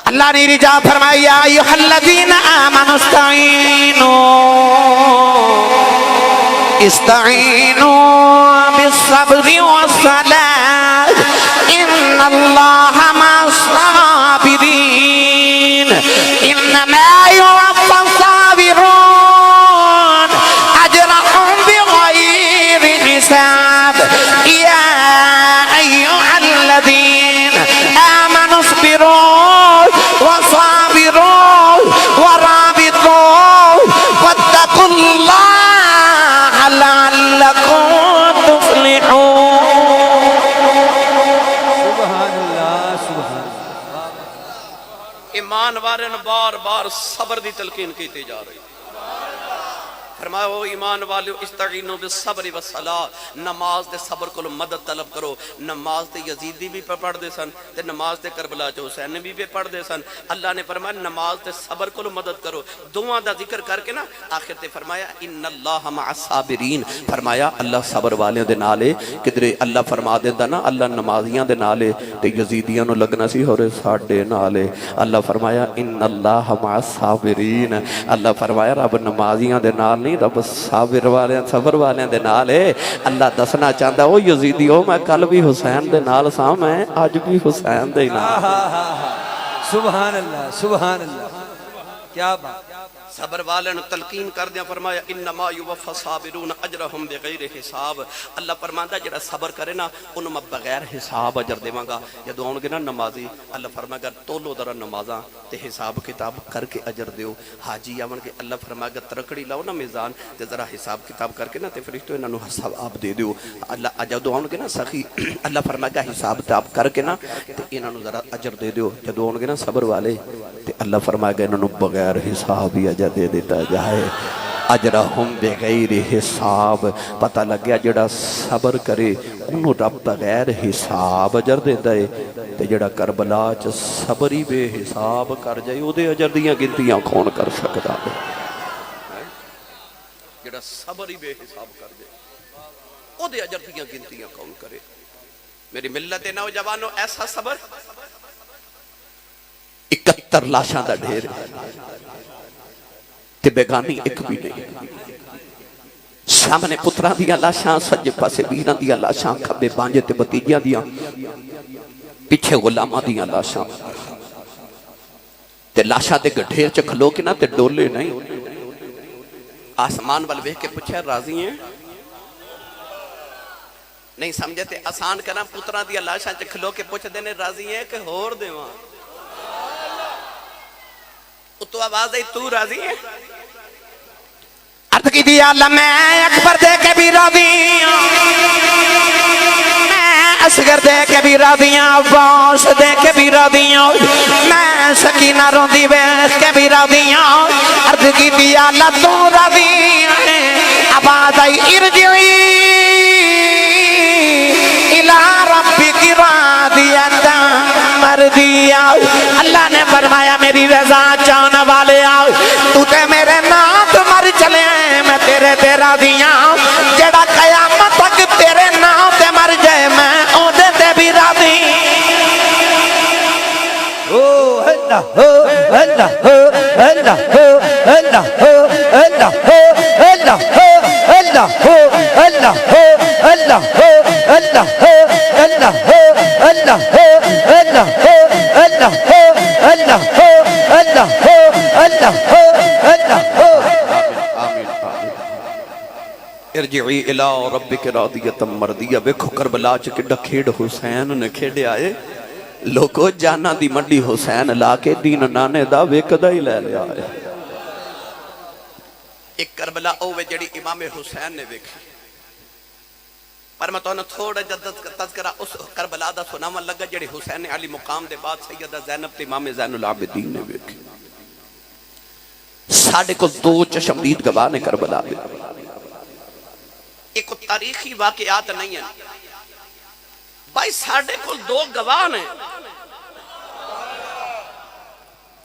اللہ نے رجا فرمائی یا ایوہ الذین آمنوا استعینوا بالصبر والصلاة ان اللہ مع الصابرین انما یوفى الصابرون اجرهم بغیر حساب یا ایوہ الذین آمنوا ایمان وارن بار بار صبر دی تلقین کی جا رہی. فرمایا او ایمان والو استعینوا بالصبر والصلاۃ، نماز دے صبر کو مدد طلب کرو. نماز تے یزیدی بھی پڑھ دے سن تے نماز تے کربلا چ حسین بھی پڑھ دے سن. اللہ نے فرمایا نماز تے صبر کو مدد کرو. دعا دا ذکر کر کے نا آخر تے فرمایا ان اللہ مع الصابرین، فرمایا اللہ صبر والے دے نال ہے. کدھر اللہ فرما دیندا نا اللہ نمازیاں دے نال ہے تے یزیدیاں نو لگنا سی ہورے ساڈے نال ہے. اللہ فرمایا ان اللہ مع الصابرین، اللہ فرمایا رب نمازیاں دے نال نہیں، رب صابر والے دے نال ہے. اللہ دسنا چاہتا او یزیدیو میں کل بھی حسین دے نال سا، میں آج بھی حسین دے نال. سبحان اللہ سبحان اللہ، کیا بات. صبر والے نے تلقین کر دیا. فرمایا انما یوفى الصابرون اجرهم بغیر حساب. اللہ فرماندا جڑا صبر کرے نا انہوں میں بغیر حساب اجر دیواں گا. جدوں آن گے نا نمازی اللہ فرمائے گا تولو ذرا نمازاں تے حساب کتاب کر کے اجر دیو. حاجی آون کے اللہ فرمائے گا ترکڑی لاؤ نا میزان تے ذرا حساب کتاب کر کے نا تے فرشتوں انہاں نو حساب آپ دے دیو. اللہ جدوں آن گے نا سخی اللہ فرمائے گا حساب کتاب کر کے نا تے انہاں نو ذرا اجر دے دیو. جدوں آن گے نا صبر والے تے اللہ فرمائے گا انہاں نو بغیر حساب ہی اجر دے دیتا جائے. اجرہم بغیر حساب. پتہ لگ گیا جڑا صبر کرے انہوں رب بغیر حساب اجر دیتا ہے تے جڑا کربلا چ صبر ہی بے حساب کر جائے او دے اجر دیاں گنتیاں کون کر سکتا ہے. جڑا صبر ہی بے حساب کر جائے او دے اجر دیاں گنتیاں کون کرے. میری ملت نوجوانوں ایسا صبر 71 لاشاں دا ڈھیر تے بیگانی ایک بھی نہیں. سامنے پتران دیا لاشاں، سجے پاسے بیران دیا لاشاں، کھبے بانجے تے بتیجیاں دیا، پیچھے غلامہ دیا لاشاں. تے لاشاں تے گھڑیر چکھلو کے نا تے ڈولے نہیں. آسمان والوے کے پچھے راضی ہیں نہیں سمجھے تے آسان کرنا. پتران دیا لاشاں چکھلو کے پچھ دینے راضی ہیں کہ ہور دیواں. تو آواز ہے تو راضی ہے. عرض کی دیا اللہ میں اکبر دے کے بھی راضی ہوں، میں اصغر دے کے بھی راضی ہوں، عباس دے کے بھی راضی ہوں، میں سکینہ روندی بیخ کے بھی راضی ہوں. عرض کی دیا اللہ تو راضی ہے. آواز آئی ارجعی الی ربک راضیۃ مرضیہ. اللہ نے فرمایا میری رضا چاہنے والے آؤ، تو تے میرے نام مر چلے میں تیرے تے راضی ہوں. جڑا قیامت تک تیرے نام تے مر جائے میں اودے تے بھی راضی. او اللہ ہو اللہ ہو اللہ ہو اللہ ہو اللہ ہو اللہ ہو اللہ ہو اللہ ہو اللہ ہو اللہ ہو اللہ ہو اللہ ہو اللہ ہو اللہ ہو اللہ ہو اللہ ہو اللہ ہو اللہ ہو. ارجعی الی ربک راضیۃ مرضیہ. ویکھو کربلا چ کڈا کھیڈ حسین نے کھیڈیا ہے. لوگو جانا دی منڈی حسین لا کے دین نانے دا ویکدا ہی لے لیا ہے. ایک کربلا اوے جڑی امام حسین نے ویکھی. پر میں تو تھوڑا جدت تذکرہ اس کربلا دا سناواں لگا جڑی حسین علی مقام دے بعد سیدہ زینب تے امام زین العابدین نے ویکھی. ساڈے کو 2 چشمدید گواہ نے کربلا دے. ایک تاریخی واقعات نہیں ہیں بھائی، ساڈے کو 2 گواہ نے،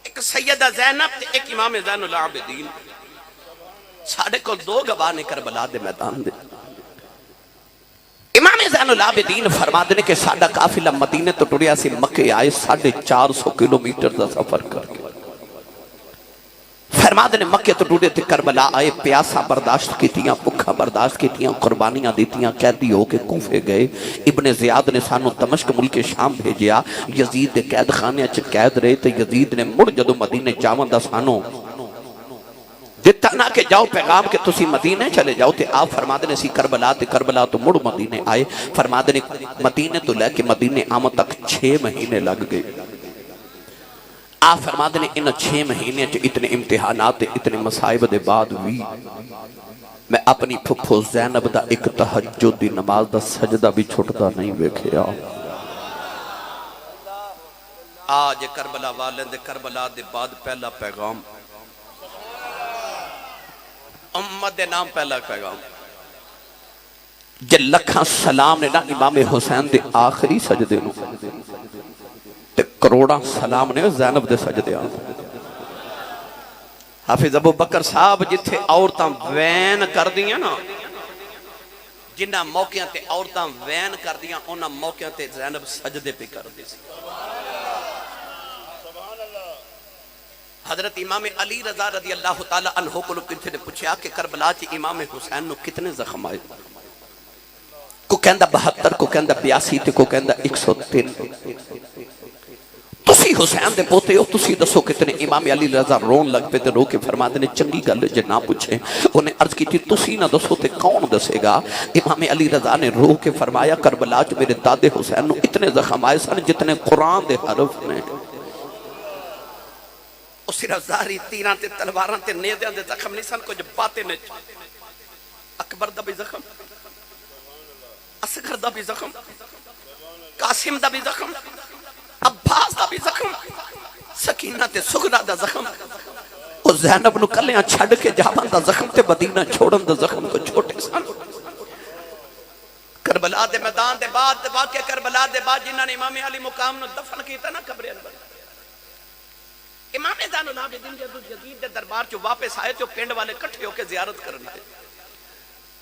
ایک سیدہ زینب تے ایک امام زین العابدین. ساڈے کو 2 گواہ نے کربلا دے میدان دے. امام زین العابدین فرما دے کہ ساڈا قافلہ مدینے تو ٹریا سی مکے آئے 450 کلومیٹر دا سفر کر کے. فرما دے مکے تو ٹرے تے کربلا آئے، پیاسا برداشت کیتیاں، بھکھا برداشت کیتیاں، قربانیاں دیتیاں، قیدی ہو کے کوفے گئے. ابن زیاد نے سانو دمشق ملک شام بھیجیا. یزید دے قید خانے چ قید رہے تے یزید نے مڑ جدو مدینے جاون دا سانو دیتا نہ کہ جاؤ پیغام کہ تسی مدینے چلے جاؤ. تے آپ فرما دے سی کربلا تے کربلا تو مڑ مدینے آئے. فرما دے مدینے تو لے کے مدینے آمد تک 6 مہینے لگ گئے. آپ فرما دے ان 6 مہینے چ اتنے امتحانات اتنے مصائب دے بعد بھی میں اپنی پھپھو زینب دا ایک تہجد دی نماز دا سجدہ بھی چھٹتا نہیں ویکھیا. آج کربلا والے دے کربلا دے بعد پہلا پیغام امت دے نام پہلا پیغام جے لکھاں سلام نے نا امام حسین دے آخری سجدے نو تے کروڑاں سلام نے زینب دے سجدے آن حافظ ابو بکر صاحب جتھے عورتاں وین کر دیاں نا جنہ موقعوں تے عورتاں وین کر دیاں انہاں موقعوں تے زینب سجدے پہ کر دی سی حضرت امام علی رضا رضی اللہ تعالی عنہ کو کسی نے پوچھا کہ کربلا چ امام حسین نو کتنے زخم آئے کو کہندا 72 کو کہندا 82 تے کو کہندا 103 تسی حسین دے پوتے ہو تسی دسو کتنے امام علی رضا رون لگ پہ تے رو کے فرماتے نے چنگی گل جے نہ پوچھیں انہیں عرض کی تھی تسی نہ دسو تے کون دسے گا امام علی رضا نے رو کے فرمایا کربلا چ میرے دادے حسین نو اتنے زخم آئے سن جتنے قرآن دے حرف نے وہ صرف ظاہری تیراں تے تلواراں تے نیزیاں دے زخم نہیں سن کچھ باتیں نے اکبر دا بھی زخم اصغر دا بھی زخم قاسم دا بھی زخم عباس دا بھی زخم سکینہ تے سغرا دا زخم اور زینب نو کلیاں چھڑ کے جاواں دا زخم تے مدینہ چھوڑن دا زخم کو چھوٹے سن کربلا دے میدان دے بعد واقعہ کربلا دے بعد جنہاں نے امام علی مقام نو دفن کیتا نا قبر انور امام زین العابدین جدید دے دربار چو واپس آئے تو پنڈ والے کٹھے ہو کے زیارت کرنا ہے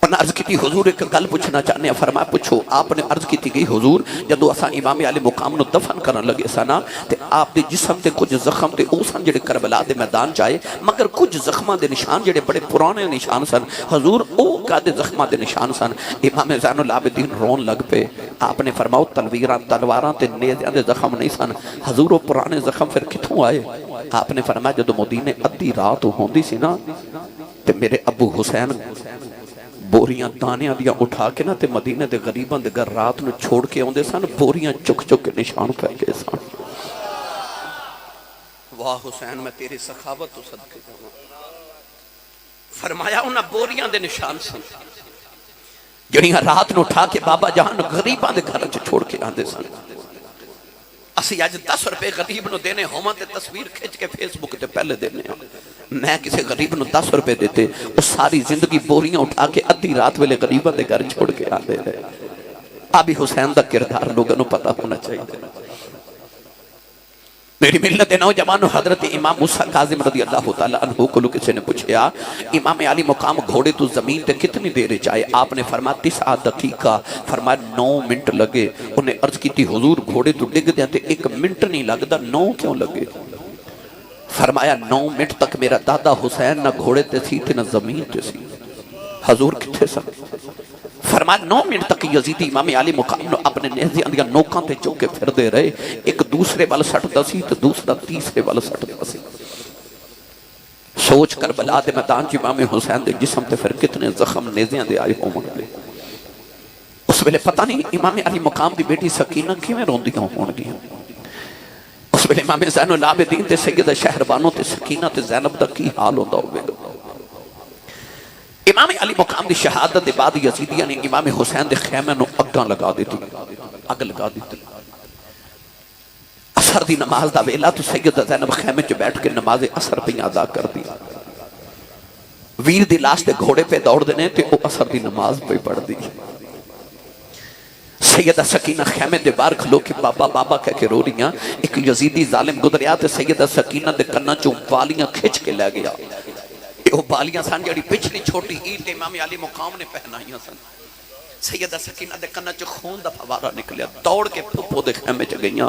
انہاں عرض کی تھی حضور ایک گل پوچھنا چاہنے ہیں فرمایا پوچھو آپ نے عرض کی تھی گئی حضور جدو اسا امام علی مقام نو دفن کرنا لگے سنا تے آپ دے جسم تے کچھ زخم تے اوسن جڑے کربلا دے میدان جائے مگر کچھ زخماں دے نشان جڑے بڑے پرانے نشان سن حضور او کا دے زخماں دے نشان سن امام زین العابدین رون لگ پہ آپ نے فرماؤ تلواراں تے نیزیاں دے زخم نہیں سن حضور او پرانے زخم پھر کتھوں آئے آپ نے فرمایا جدو مدینے ادھی رات ہوندی سی نا تے میرے ابو حسین بوریاں دانیاں دیاں اٹھا کے نا تے مدینہ دے غریباں دے گھر رات نو چھوڑ کے ہوندے سن بوریاں چک چک کے نشان پہ گئے سن واہ حسین میں تیری سخاوت تو صدقے جاؤں فرمایا انہاں بوریاں دے نشان سن جنہاں رات نو اٹھا کے بابا جہاں غریباں دے گھر چھوڑ کے آندے سن اسی آج 10 روپے غریب نو دینے ہوماں تے تصویر کھچ کے فیس بک تے پہلے دینے ہوں میں کسی غریب نو 10 روپے دیتے وہ ساری زندگی بوریاں اٹھا کے ادھی رات ویلے غریبہ دے گھر چھوڑ کے آتے رہے ابھی حسین دا کردار لوگوں نو پتا ہونا چاہیے میری ملت نوجوانوں حضرت امام موسیٰ کاظم رضی اللہ تعالیٰ عنہ کو کسی نے پوچھیا امام علی مقام گھوڑے تو زمین تے کتنی دیر جائے آپ نے فرمایا 9 دقیقہ فرمایا 9 منٹ لگے انہیں عرض کی تھی حضور گھوڑے تو ڈگ دیا تے 1 منٹ نہیں لگتا 9 کیوں لگے فرمایا 9 منٹ تک میرا دادا حسین نہ گھوڑے تے سی تے نہ زمین تے سی حضور کتھے سن فرمایا 9 منٹ تک یزیدی امام علی مقام نو اپنے نیزیاں دیاں نوکاں تے چوکے پھر دے رہے ایک دوسرے وال سٹدا سی تے دوسرا تیسرے وال سٹدا سی سوچ کر بلا دے میدان چ امام حسین دے جسم تے پھر کتنے زخم نیزیاں دے آئے ہون گے اس ویلے پتہ نہیں امام علی مقام دی بیٹی سکینہ کیویں روندیاں ہون گیاں اس ویلے امام زین العابدین تے سید شہربانوں تے سکینہ تے زینب دا کی حال ہوندا ہوے گا امام علی مقام دی شہادت دے بعد یزیدیاں نے امام حسین دے خیمے نو اگاں لگا دیتی اگ لگا دیتی اثر دی نماز دا ویلا تو سید زینب خیمے چ بیٹھ کے نماز اثر پہ ادا کر دی ویر دی لاش دے گھوڑے پہ دوڑ دینے تے او اثر دی نماز پہ پڑھ دی سیدہ سکینہ خیمے دے بار کھلو کے بابا بابا کہہ کے رو رہیاں ایک یزیدی ظالم گزریا تے سیدہ سکینہ دے کنہ چوں بالیاں کھچ کے لے گیا وہ بالیاں سن جڑی پچھلی چھوٹی عید امام علی مقام نے پہنائیاں سن سیدہ سکینہ دے کنہ چ خون دا فوارہ نکلیا دوڑ کے پھپھو دے خیمے چ گئیاں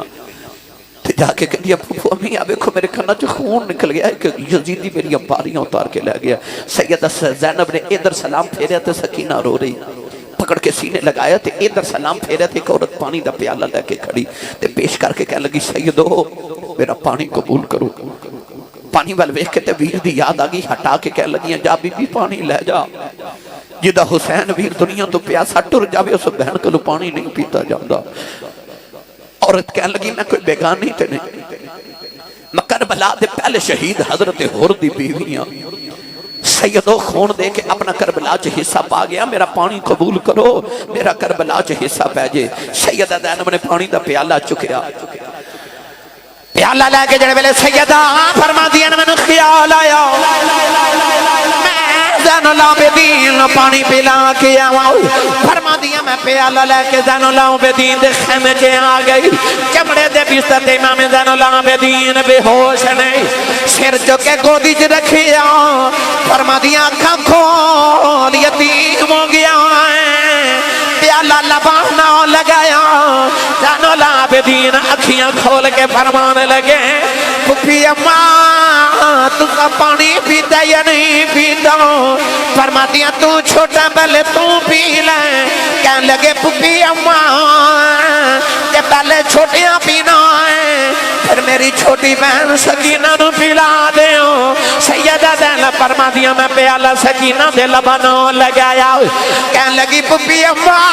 تے جا کے کہیا پھپھو امی آ دیکھو میرے کنہ چ خون نکل گیا کہ یزیدی میری بالیاں اتار کے لے گیا سیدہ زینب نے ادھر سلام پھیریا تے سکینہ رو رہی پکڑ کے سینے لگایا تے ادھر سلام پھیریا تے ایک عورت پانی دا پیالہ لے کے کھڑی تے پیش کر کے کہنے لگی سیدو میرا پانی قبول کرو پانی وال ویکھ کے تے ویر دی یاد آگئی ہٹا کے کہنے لگیاں جا بی بی پانی لے جا جدا حسین ویر دنیا تو پیاسا ٹر جاوے اس بہن کلو پانی نہیں پیتا جاندہ عورت کہنے لگی میں کوئی بیگانی تے نہیں میں کربلا دے پہلے شہید حضرت حر دی بیویاں سیدو خون دے کے اپنا کربلا چ حصہ پا گیا میرا پانی قبول کرو میرا کربلا چ حصہ پہ جے سیدہ زینب نے پانی دا پیالہ چکیا پیالہ لے کے جڑے ویلے سیدہ فرما دیا میں خیال آیا میں زین العابدین پانی پلا کے آؤں فرما دیا میں پیالہ لے کے زین العابدین دے خیمے چے آ گئی چمڑے دے بستر تے امام زین العابدین بے ہوش نہیں سر چکے گودی چ رکھیا فرما دیا اکھاں کھول یتیم ہو گیا پیالہ لبانا لگایا زین العابدین اکھیاں کھول کے فرمانے لگے پھپھی اماں تو کا پانی پیتا یا نہیں پیتا فرما دیا تو چھوٹا پہلے تو پی لے کہنے لگے پھپھی اماں کہ پہلے چھوٹیاں پینا ہے پھر میری چھوٹی بہن سکینہ نو پلا دیو سیدہ زینب فرما دیا میں پیالہ سکینہ دے لبانوں لگایا کہنے لگی پھپھی اماں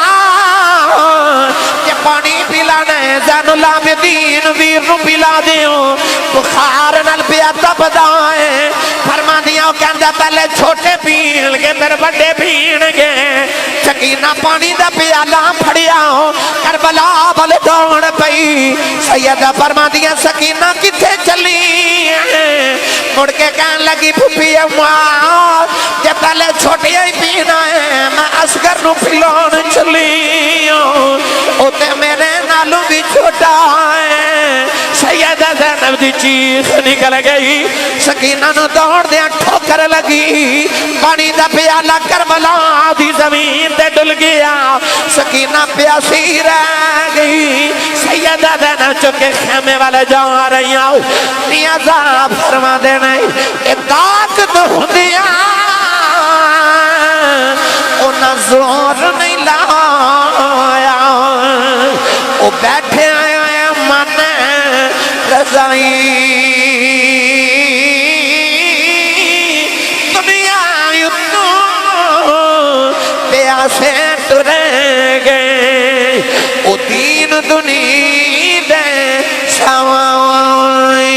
کہ پانی پلانا ہے زین العابدین ویر نو پلا دیو بخار نال پیا تبدائے فرما دیا کہندہ پہلے چھوٹے پین گے پھر بڑے پین گے سکینہ پانی دا پیالہ پھڑیا کربلا بل دوڑ پئی سیدہ فرما دیا سکینہ کتے چلی مڑ کے کہنے لگی پھپھی اماں کہ پہلے چھوٹی ہی پینا ہے میں اصغر نو پھلون چلی ہوتے میرے نالوں بھی چھوٹا ہے سیدہ زینب دی چیخ نکل گئی سکینہ نو دوڑ دیا ٹھوکر لگی پانی دا پیالہ کربلا دی زمین تے ڈل گیا سکینہ پیاسی رہ گئی سیدہ زینب چکے خیمے والے جا رہی ہوں نیازہ فرما دے نہیں طاقت ہوندیا انہاں زور نہیں لایا وہ بیٹھے آئے من رضائی دنیا یتنو پیاسے ترے گئے وہ دین دنی دے سوائی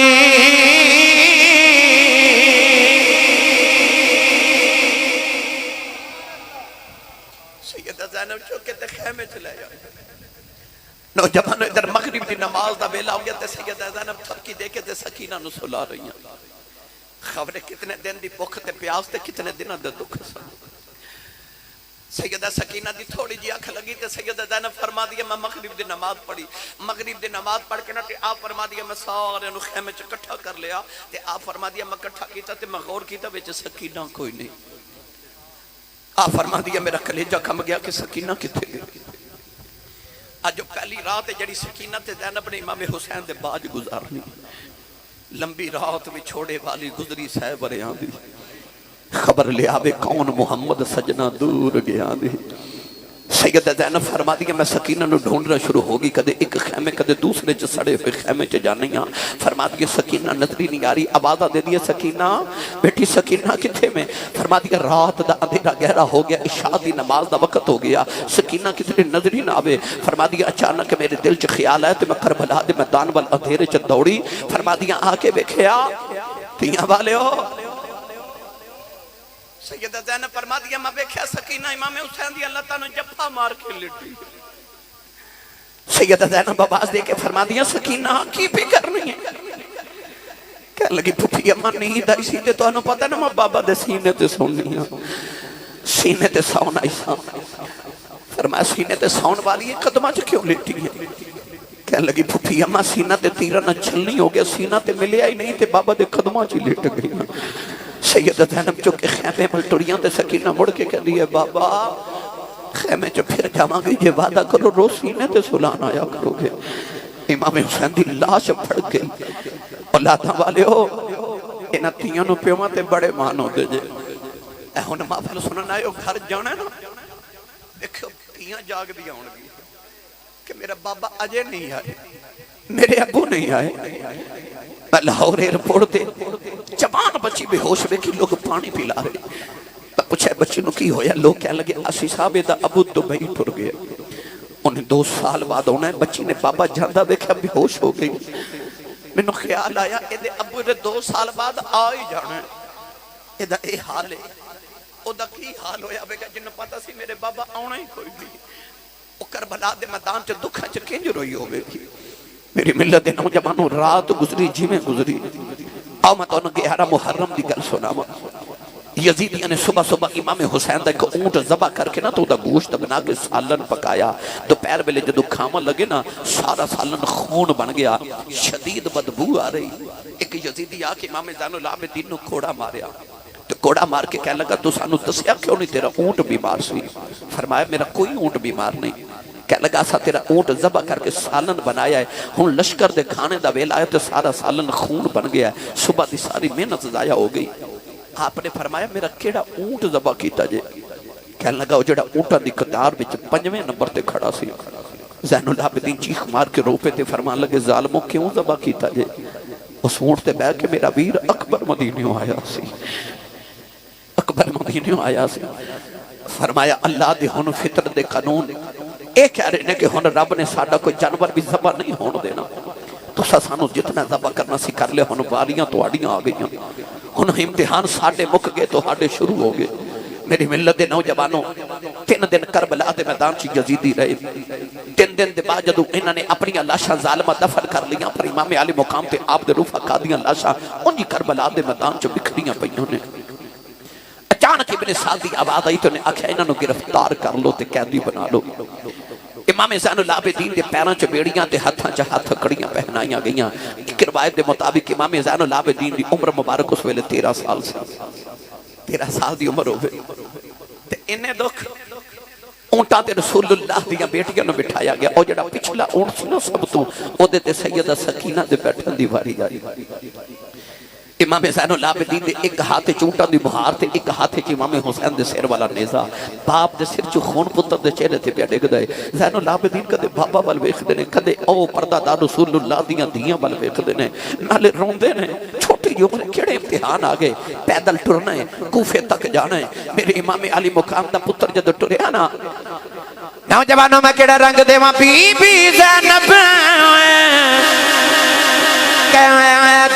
سیدہ زینب چوکے تے خیمے چلے جاؤ نوجوانوں ادھر مغرب دی نماز دا ویلا ہو گیا تے سیدہ زینب تھکی دے کے تے سکینہ نو سلا رہی ہیں خبریں کتنے دن دی بھوک تے پیاس تے کتنے دنوں دے دکھ سن سیدہ سکینہ دی تھوڑی جی آنکھ لگی تے سیدہ زینب فرما دیا میں مغرب دی نماز پڑھی مغرب دی نماز پڑھ کے نا تے آپ فرما دیا میں سارے نو خیمے چ اکٹھا کر لیا تے آپ فرما دیا میں اکٹھا کیتا تے میں غور کیتا وچ سکینہ کوئی نہیں آپ فرما دیا میرا کلیجہ کھم گیا کہ سکینہ کتے گئی آج جو پہلی رات ہے جڑی سکینہ تے زینب نے امام حسین دے باج گزارنی لمبی رات بھی چھوڑے والی گزری سہ بریاں دی خبر لے آوے کون محمد سجنہ دور گیا دی سیدہ زینب فرما دیا میں سکینہ نو ڈھونڈنا شروع ہوگی کدے ایک خیمے کدے دوسرے چ سڑے ہوئے خیمے چ جانیاں فرما دیا سکینہ نظری نہیں آ رہی آوازہ دے دیا سکینہ بیٹی سکینہ کتھے میں فرما دیا رات دا اندھیرا گہرا ہو گیا عشاء دی نماز دا وقت ہو گیا سکینہ کتنے نظری نہ آوے فرما دیا اچانک میرے دل چ خیال ہے تو میں کربلا دے میدان وال اندھیرے چ دوڑی فرما دیا آ کے بیکھیا تیاں والے ہو سیدہ زینب فرما دیا میں بیکھیا سکینہ امام حسین دی اللہ تعالیٰ جفا مار کے لٹی سیدہ زینب آواز دے کے فرما دیا سکینہ کی بھی کرنی ہے کہنے لگی پھپھی اماں نیند آئی سی تے تو انہوں پتہ نا میں بابا دے سینے تے سونی ہوں سینے تے سون آئی سا فرمایا سینے تے سون والی ہے قدمہ جو کیوں لٹی ہے کہنے لگی پھپھی اماں سینہ تے تیرہ نہ چلنی ہو گیا سینہ تے ملے آئی نہیں تے بابا دے قدمہ جو لٹ گئی سیدہ زینب چکے خیمے ملٹوڑیاں تے سکینہ مڑ کے کہہ دیئے بابا خیمے چو پھر جاواں گے یہ وعدہ کرو رو سینے تے سلان آیا کرو گے امام حسین دی لاش پھڑ گئی اولاداں والے ہو انہاں تیاں نو پیواں تے بڑے مانو دے جے اے ہن محفل سنن آئے ہو گھر جانا نا دیکھو تیاں جاگ دی آن گئی کہ میرا بابا اجے نہیں آئے میرے ابو نہیں آئے میں لاہور ایئرپورٹ دے جوان بچی بے ہوش بے کی لوگ پانی پلا رہے میں پوچھا بچی نو کی ہویا لوگ کہنے لگے آسی صاحب دا ابو دبئی ٹر گئے انہیں 2 سال بعد ہونا ہے بچی نے بابا جاندہ دیکھا بے ہوش ہو گئی میں نو خیال آیا اے ابو دے 2 سال بعد آئی جانا ہے اے حال ہے او دا کی حال ہویا بے کہ جنہوں پتا سی میرے بابا آنا ہی کوئی نہیں او کربلا دے میدان چ دکھا چ کنج روئی ہوئے کی میری ملت دے نوجوانوں رات گزری جی میں گزری آؤ میں تو 11 محرم دی گل سناواں یزیدیاں نے صبح صبح امام حسین دا ایک اونٹ ذبح کر کے نا تو دا گوشت بنا کے سالن پکایا دوپہر ویلے جدو کھاون لگے نا سارا سالن خون بن گیا شدید بدبو آ رہی ایک یزیدی آ کے امام زین العابدین نو کوڑا ماریا تو کوڑا مار کے کہنے لگا تو سانو دسیا کیوں نہیں تیرا اونٹ بیمار سی فرمایا میرا کوئی اونٹ بیمار نہیں کہنے لگا سا تیرا اونٹ ذبح کر کے سالن بنایا ہے ہن لشکر دے کھانے دا ویلا ہے تو سارا سالن خون بن گیا ہے صبح دی ساری محنت ضائع ہو گئی آپ نے فرمایا میرا کیڑا اونٹ ذبح کیتا جے کہنے لگا وہ جڑا اونٹاں دی قطار وچ 5ویں نمبر تے کھڑا سی زین العابدین چیخ مار کے رو پے تے فرمان لگے ظالموں کیوں ذبح کیتا جے اس اونٹ تے بیٹھ کے میرا ویر اکبر مدینیوں آیا سی اکبر مدینیوں آیا سی فرمایا اللہ دے ہن فطرت دے قانون اے کہہ رہے نے کہ ہن رب نے ساڈا کوئی جانور بھی ذبح نہیں ہون دینا تو سانو جتنا ذبح کرنا سی کر لے ہن واریاں تواڈیاں آ گئیاں ہن امتحان ساڈے مک گئے تو ہاڈے شروع ہو گئے میری ملت دے نوجوانوں 3 دن کربلا دے میدان چ یزیدی رہے 3 دن دے بعد جدوں انہاں نے اپنی لاشاں ظالمہ دفن کر لیاں پر امام علی مقام تے آپ دے روح قادیاں لاشاں انہی کربلا دے میدان چ بکھریاں پئیاں نے اچانک ابن سعد دی آواز آئی تو نے آکھیا انہاں نو گرفتار کر لو تے قیدی بنا لو امام زین العابدین دے پیراں چ بیڑیاں تے ہتھاں چ ہتھ کڑیاں پہنائیاں گئیاں ایک روایت دے مطابق امام زین العابدین دی عمر مبارک اس ویلے 13 سال سی 13 سال دی عمر ہوئے تے انہیں دکھ اونٹاں تے رسول اللہ دیاں بیٹیاں نو بٹھایا گیا او جڑا پچھلا اونٹ سی نا سب تو او دے تے سیدہ سکینہ دے بیٹھن دی واری جاری امام زین العابدین دے ایک ہاتھ چونٹاں دی بہار تے ایک ہاتھ چ امام حسین دے سر والا نیزا باپ دے سر چ خون پتر دے چہرے تے پیا ڈگدا ہے زین العابدین کدے بابا ول ویکھدے نے کدے او پردہ دار رسول اللہ دیاں دیاں ول ویکھدے نے نالے روندے نے چھوٹی جی عمر کیڑے امتحان آ گئے پیدل ٹرنا ہے کوفے تک جانا ہے میرے امام علی مقام دا پتر جد ٹریا نا نوجوانوں میں کیڑا رنگ دیواں بی بی زینب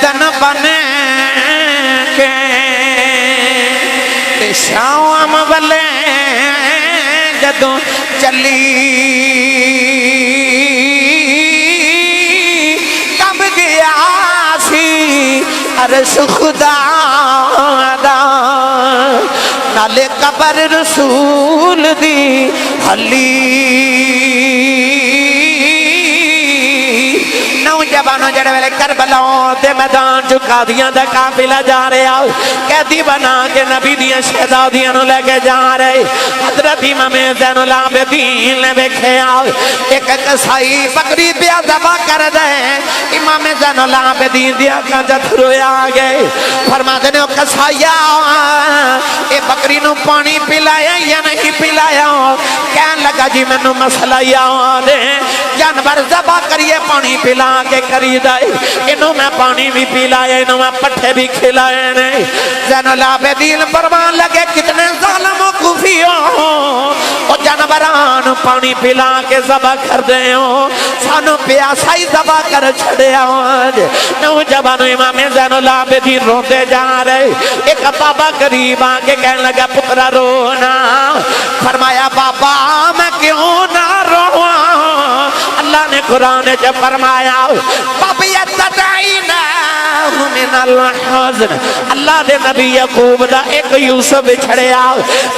دن بنے کے شام والے جدوں چلی کب گیا سی عرش خدا دا نالے قبر رسول دی حلی نوجوانوں جڑے ویلے کربلا دے میدان چ قادیاں دا قافلہ جا رہا قیدی بنا کے نبی دیاں شہزادیاں نو لے کے جا رہے حضرت امام زین العابدین نے ویکھیا ایک کسائی بکری پیا ذبح کر دے امام زین العابدین دی اکھاں چ تھروے آ گئے فرماندے نے او کسایا اے بکری نو پانی پلایا یا نہیں پلایا کہن لگا جی مینوں مسئلہ یاد ہے جانور ذبح کریے پانی پلا کے کری دائے انہوں میں پانی بھی پلائے انہوں میں پٹھے بھی کھلائے نہیں زین العابدین فرمان لگے کتنے ظالم و کفیوں او جانوران پانی پلا کے ذبح کر دیں سانو پیاسا ہی ذبح کر چھڑے آج نوجوان امام زین العابدین روتے جا رہے ایک بابا قریب آگے کہنے لگا پترا رونا فرمایا بابا میں کیوں نہ رواں اللہ نے قرآن جب فرمایا من الحزن اللہ دے نبی یعقوب دا ایک یوسف بچھڑیا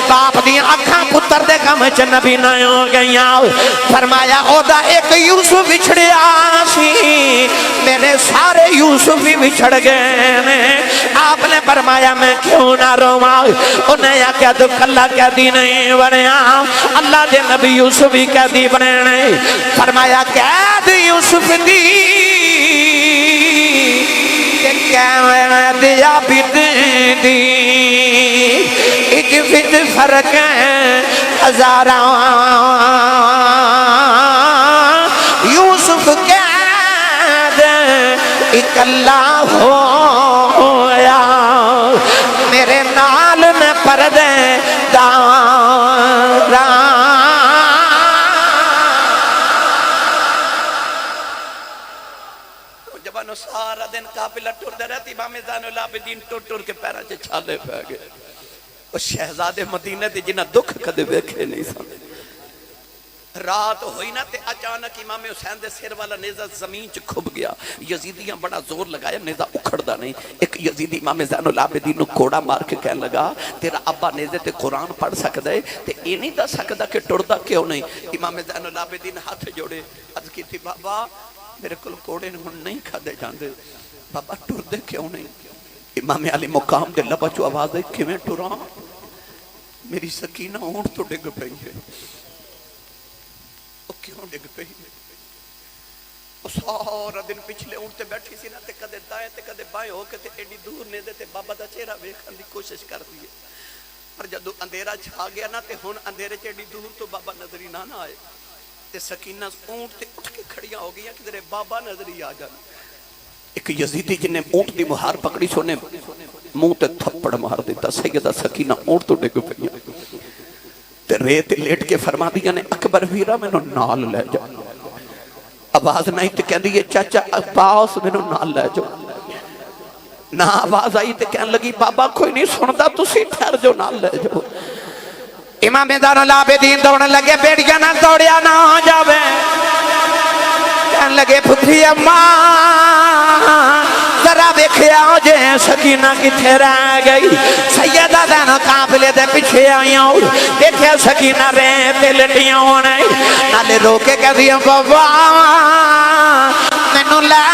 باپ دی اکھاں پتر دے غم چ نبی نہ ہو گئیاں فرمایا او دا ایک یوسف بچھڑیا سی میرے سارے یوسف بھی بچھڑ گئے آپ نے فرمایا میں کیوں نہ رواں انہیں یا کیا تو کلا قیدی نہیں بنیا اللہ دے نبی یوسف بھی قیدی بنے فرمایا قید یوسف دی دیا دی اجفت فرق ہزاراں یوسف قید اکلا ہویا میرے نال میں پردے داراں سارا دن قافلہ ٹردے رہتی امام زین العابدین ٹر کے پیراں چ چھالے پہ گئے وہ شہزادے مدینے تے جنہاں دکھ کدے ویکھے نہیں سن رات ہوئی نا تے اچانک امام حسین دے سر والا نیزہ زمین چ کھب گیا. یزیدیاں بڑا زور لگایا, نیزہ اکھڑدا نہیں. ایک یزیدی امام زین العابدین نو کوڑا مار کے کہنے لگا تیرا ابا نیزے تے قرآن پڑھ سکدا ہے تے اے نہیں دس سکدا کہ ٹردا کیوں نہیں. امام زین العابدین ہاتھ جوڑے عرض کیتی بابا میرے کول کوڑے ہن نہیں کھادے جاندے, بابا ٹردے کیوں نہیں. امام علی مقام دے لبا چو آواز ہے کیویں ٹراں, میری سکینہ اونٹ تو ڈگ پئی ہے. کیوں ڈگ پئی ہے؟ سارا دن پچھلے اونٹ تے بیٹھی سی نا تے کدے دائیں تے کدے بائیں ہو کے تے ایڈی دور نیزے تے بابا دا چہرہ ویکھن دی کوشش کر دی ہے. پر جدو اندھیرا چھا گیا نا تے ہن اندھیرے چ ایڈی دور تو بابا نظر ہی نہ آئے تے سکینہ اونٹ تے اٹھ کے کھڑیاں ہو گئیاں کہ تیرے بابا نظر ہی آ جان. ایک یزیدی جن نے اونٹ دی مہار پکڑی سونے منہ تے تھپڑ مار دیتا. سیدہ سکینہ اونٹ تو ڈگ پئی تے ریت لیٹ کے فرما دیا نے اکبر ویرا مینوں نال لے جا. آواز نہیں تے کہندی ہے چاچا عباس مینوں نال لے جا. نہ آواز آئی تے کہن لگی بابا کوئی نہیں سندا تسی ٹھہر جو نال لے جاؤ. امام زین العابدین دوڑن لگے, بیڑیاں نال دوڑیا نہ جاوے. کہن لگے پتری اماں ذرا ویکھیا جے سکینہ کتھے رہ گئی. سیدہ زینب قافلے دے پیچھے آئیاں, دیکھیا سکینہ ریت تے لٹیاں ہونے, نالے رو کے کہدی بابا مینوں لے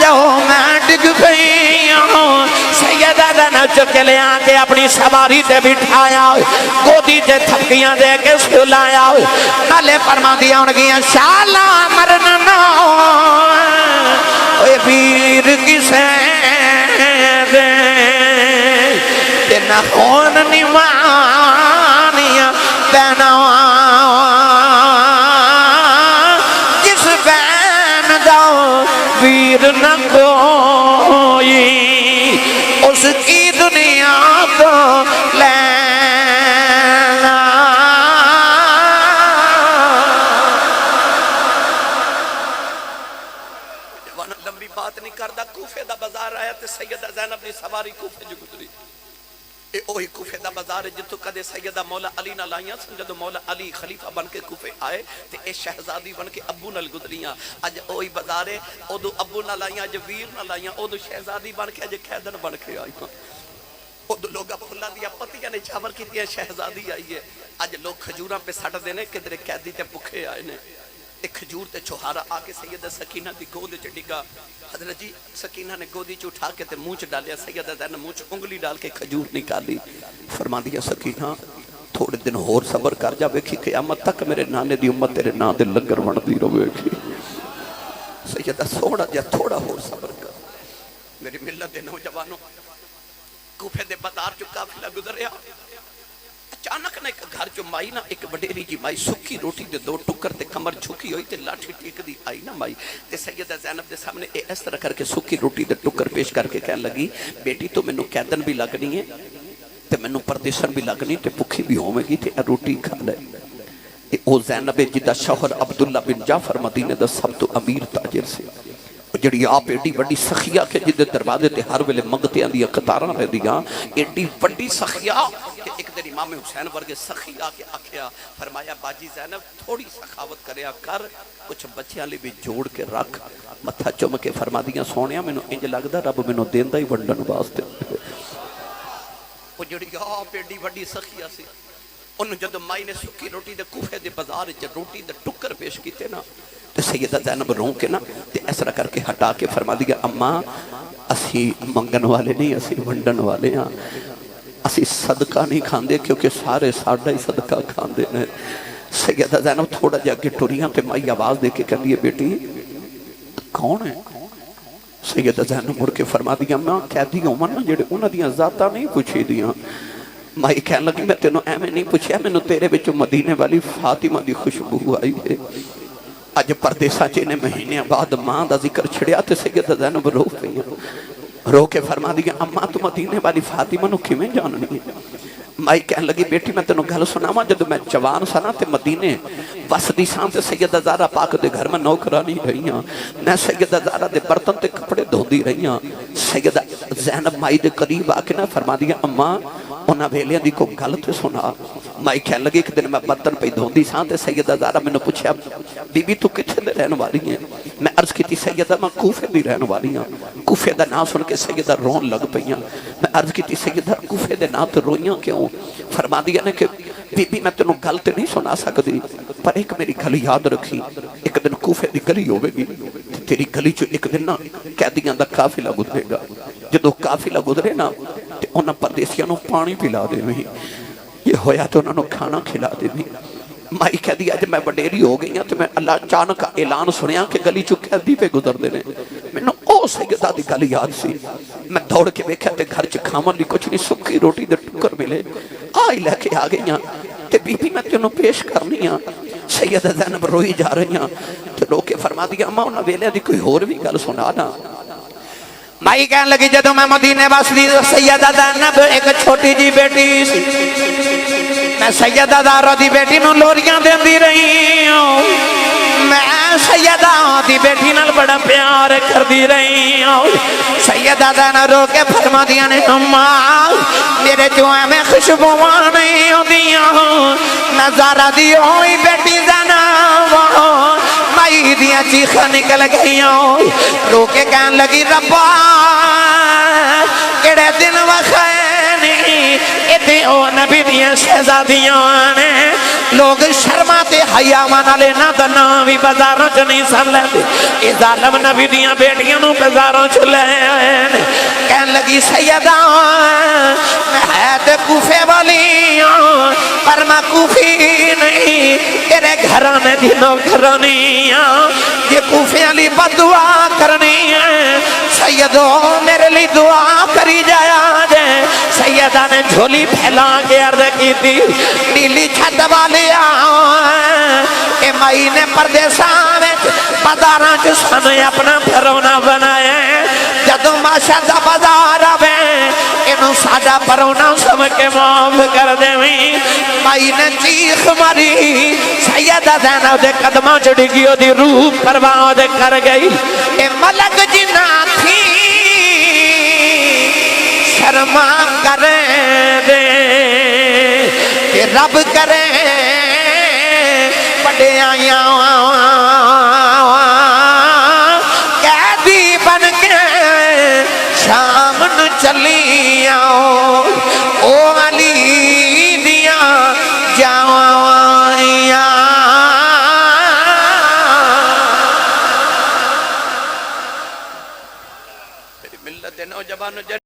جاؤ میں ڈگ پئی ہوں. سیدہ زینب چک لے آ کے اپنی سواری تے بٹھایا, گودی تے تھپکیاں دے کے سلایا, نالے فرما دیا ان گیاں شالا مرنا نہ اوے ویر کسے دے تے نہ خون نیوانیاں بیناں جس بین دا ویر نہ کوئی اس کی دنیا تو لینا. لمبی بات نہیں کردا, کوفے دا بازار آیا تے سیدہ زینب نے سواری کوفے جو گزری. اے اوہی کوفے دا بازار ہے جتوں کدے سیدہ مولا علی نال آئیاں سن. جدوں مولا علی خلیفہ بن کے کوفے آئے تے اے شہزادی بن کے ابو نال گزریاں. اج اوہی بازار ہے, اودوں ابو نال آئیاں, اج ویر نال آئیاں, اودوں شہزادی بن کے اج خیدن بن کے آئیاں. ادو لوگ پھلاں دیا پتیاں نے چاور کیتیاں, شہزادی آئی ہے. اج لوگ کھجوراں پہ سٹ دے نے کدھر قیدی تے بھکھے آئے نے. ایک کھجور تے چھوہارا آ کے سیدہ سکینہ دی گود چ ڈگا. حضرت جی سکینہ نے گودی چ اٹھا کے تے منہ چ ڈالیا. سیدہ زینب منہ چ انگلی ڈال کے کھجور نکالی. فرما دیا سکینہ تھوڑے دن اور صبر کر جا, ویکھی قیامت تک میرے نانے دی امت تیرے نا دے لنگر بندی رہے گی. سیدہ تھوڑا اور صبر کر. میری ملت دے نوجوانوں, کوفے دے بازار چ قافلہ گزریا. اچانک نہ ایک گھر چ مائی نا ایک وڈیری جی مائی سکی روٹی دے 2 ٹکر تے کمر جھکی ہوئی تے لاٹھی ٹیک دی آئی نا مائی تے سیدہ زینب دے سامنے اس طرح کر کے سکی روٹی دے ٹکر پیش کر کے کہنے لگی بیٹی تو مینوں قیدن بھی لگنی ہے تے مینوں پردیسن بھی لگنی تے بھکھی بھی ہوے گی تے روٹی کھا لے. او زینب جدا شوہر عبداللہ بن جعفر مدینے دا سب تو امیر تاجر سے, جڑی آپ ایڈی وڈی سخیا کہ جدے دروازے تے ہر ویلے منگتیاں دی قطاراں رہدیاں, ایڈی وڈی سخیا کہ ایک دن امام حسین ورگے سخی آ کے آکھیا, فرمایا باجی زینب تھوڑی سخاوت کریا کر, کچھ بچیاں لے بھی جوڑ کے رکھ. متھا چوم کے فرما دیاں سونیا مینوں انج لگدا رب مینوں دیندا ہی ونڈن واسطے. او جڑی آپ ایڈی وڈی سخیا سی, انہوں جدو مائی نے سکی روٹی دے کوفے دے بازار چ روٹی دے ٹکر پیش کیتے نا تے سیدہ زینب رو کے نا تے ایسا کر کے ہٹا کے فرما دیا اماں اسی منگن والے نہیں, اسی ونڈن والے ہاں, اسی صدقہ نہیں کھاندے کیونکہ سارے ساڈا ہی صدقہ کھاندے نے. سیدہ زینب تھوڑا جا کے ٹریاں تے مائی آواز دے کے کہندی ہے بیٹی کون ہے؟ سیدہ زینب مڑ کے فرما دیا ماں قیدی عمر نا جڑے انہاں دیاں ذاتاں نہیں پوچھی دیاں. مائی کہنے لگی میں تینوں ایویں نہیں پوچھیا, مینوں تیرے وچوں مدینے والی فاطمہ دی خوشبو آئی ہے. اج پردیساں چ نے مہینے بعد ماں دا ذکر چھڑیا تے سیدہ زینب رو پئی, رو کے فرما دیا اماں تو مدینے والی فاطمہ نو کیویں جاننی ہے؟ مائی کہنے لگی بیٹی میں تینوں گل سناواں, جدوں میں جوان سا نا تے مدینے وسدی ساں تے سیدہ زہرا پاک دے گھر میں نوکرانی رہیاں, میں سیدہ زہرا دے برتن تے کپڑے دھوندی رہیاں. سیدہ زینب مائی دے قریب آ کے نا فرما دیا اماں انہاں ویلیاں دی کوئی گل تے سنا. میں کہن لگی ایک دن میں برتن پہ دھوندی ساں تے سیدہ زہرا مینوں پوچھیا بی بی تو کتھے دے رہن والی ہیں؟ میں عرض کیتی سیدہ میں کوفے دی رہن والی ہاں. کوفے دا نام سن کے سیدہ رون لگ پئیاں. میں عرض کیتی سیدہ کوفے دے نام تے روئیاں کیوں؟ فرما دیا نے کہ بی بی میں تینوں گل تے نہیں سنا سکتی پر ایک میری گل یاد رکھی. ایک دن کوفے دی گلی ہوے گی تیری گلی چ ایک دن نا قیدیاں دا قافلہ گزرے گا. جدو قافلہ گزرے نا تے انہاں پردیسیاں نوں پانی پلا دیویں. یہ ہویا تو انہوں نے کھانا کھلا دیویں. مائی کہہ دیا جب میں وڈیری ہو گئی ہوں تو میں اللہ اچانک کا اعلان سنیا کہ گلی چ قیدی پہ گزر دے رہے. میں نے او سیدہ دی گل یاد سی. میں دوڑ کے ویکھیا تے گھر چ کھاون لئی کچھ نہیں سکی روٹی دے ٹکر ملے. آئی لے کے آ گئی ہاں تے بی بی میں تینوں پیش کرنی ہاں. سیدہ زینب روئی جا رہی ہاں تے لوگ کے فرما دیا اماں انہاں ویلے دی کوئی ہور بھی گل سنا نا. مائی کہنے لگی جدو میں مدینے واسطی سیدہ زینب ایک چھوٹی جی بیٹی سی. میں سیدہ زہرا دی بیٹی نوں لوریاں دیندی رہی ہوں. میں سیدہ دی بیٹی نال بڑا پیار کردی رہی ہوں. سیدہ زینب رو کے فرما دیا نے اماں میرے جوائیں میں خوشبوواں نہیں ہوندیاں. میں زہرا دی ہوئی بیٹی زینب مائی دیاں چیخاں نکل گئیاں. رو کے کہن لگی ربا کڑے دن وخینے ایتے او نبی دیاں شہزادیاں نے. لوگ شرما تے حیاواں نالے نہ تے ناں وی بازاراں چ نہیں سن لیندے. اے ظالم نبی دیاں بیٹیاں نوں بازاراں چ لے آئے. کہن لگی سیدہ میں ہے تے کوفے والی ہاں پر میں کوفی نہیں تیرے گھرانے دی نوکرانی ہاں. یہ کوفے والی بددعا کرنی ہے. سیدو میرے لیے دعا کری جایا جے. سیدہ نے جھولی پھیلا کے عرض کی تھی نیلی چھت والی اے مائی نے پردیساں وچ بازاراں چ سن اپنا پرونا بنایا. جدوں ماشاء دا بازار آوے اینوں ساڈا پرونا سمجھ کے معاف کر دیویں. مائی نے چیخ ماری سیدہ زینب دے قدماں چ ڈگی دی روح پرواز کر گئی. اے ملک جنہ تھی شرما کریں دے کہ رب کریں بڑے آیاں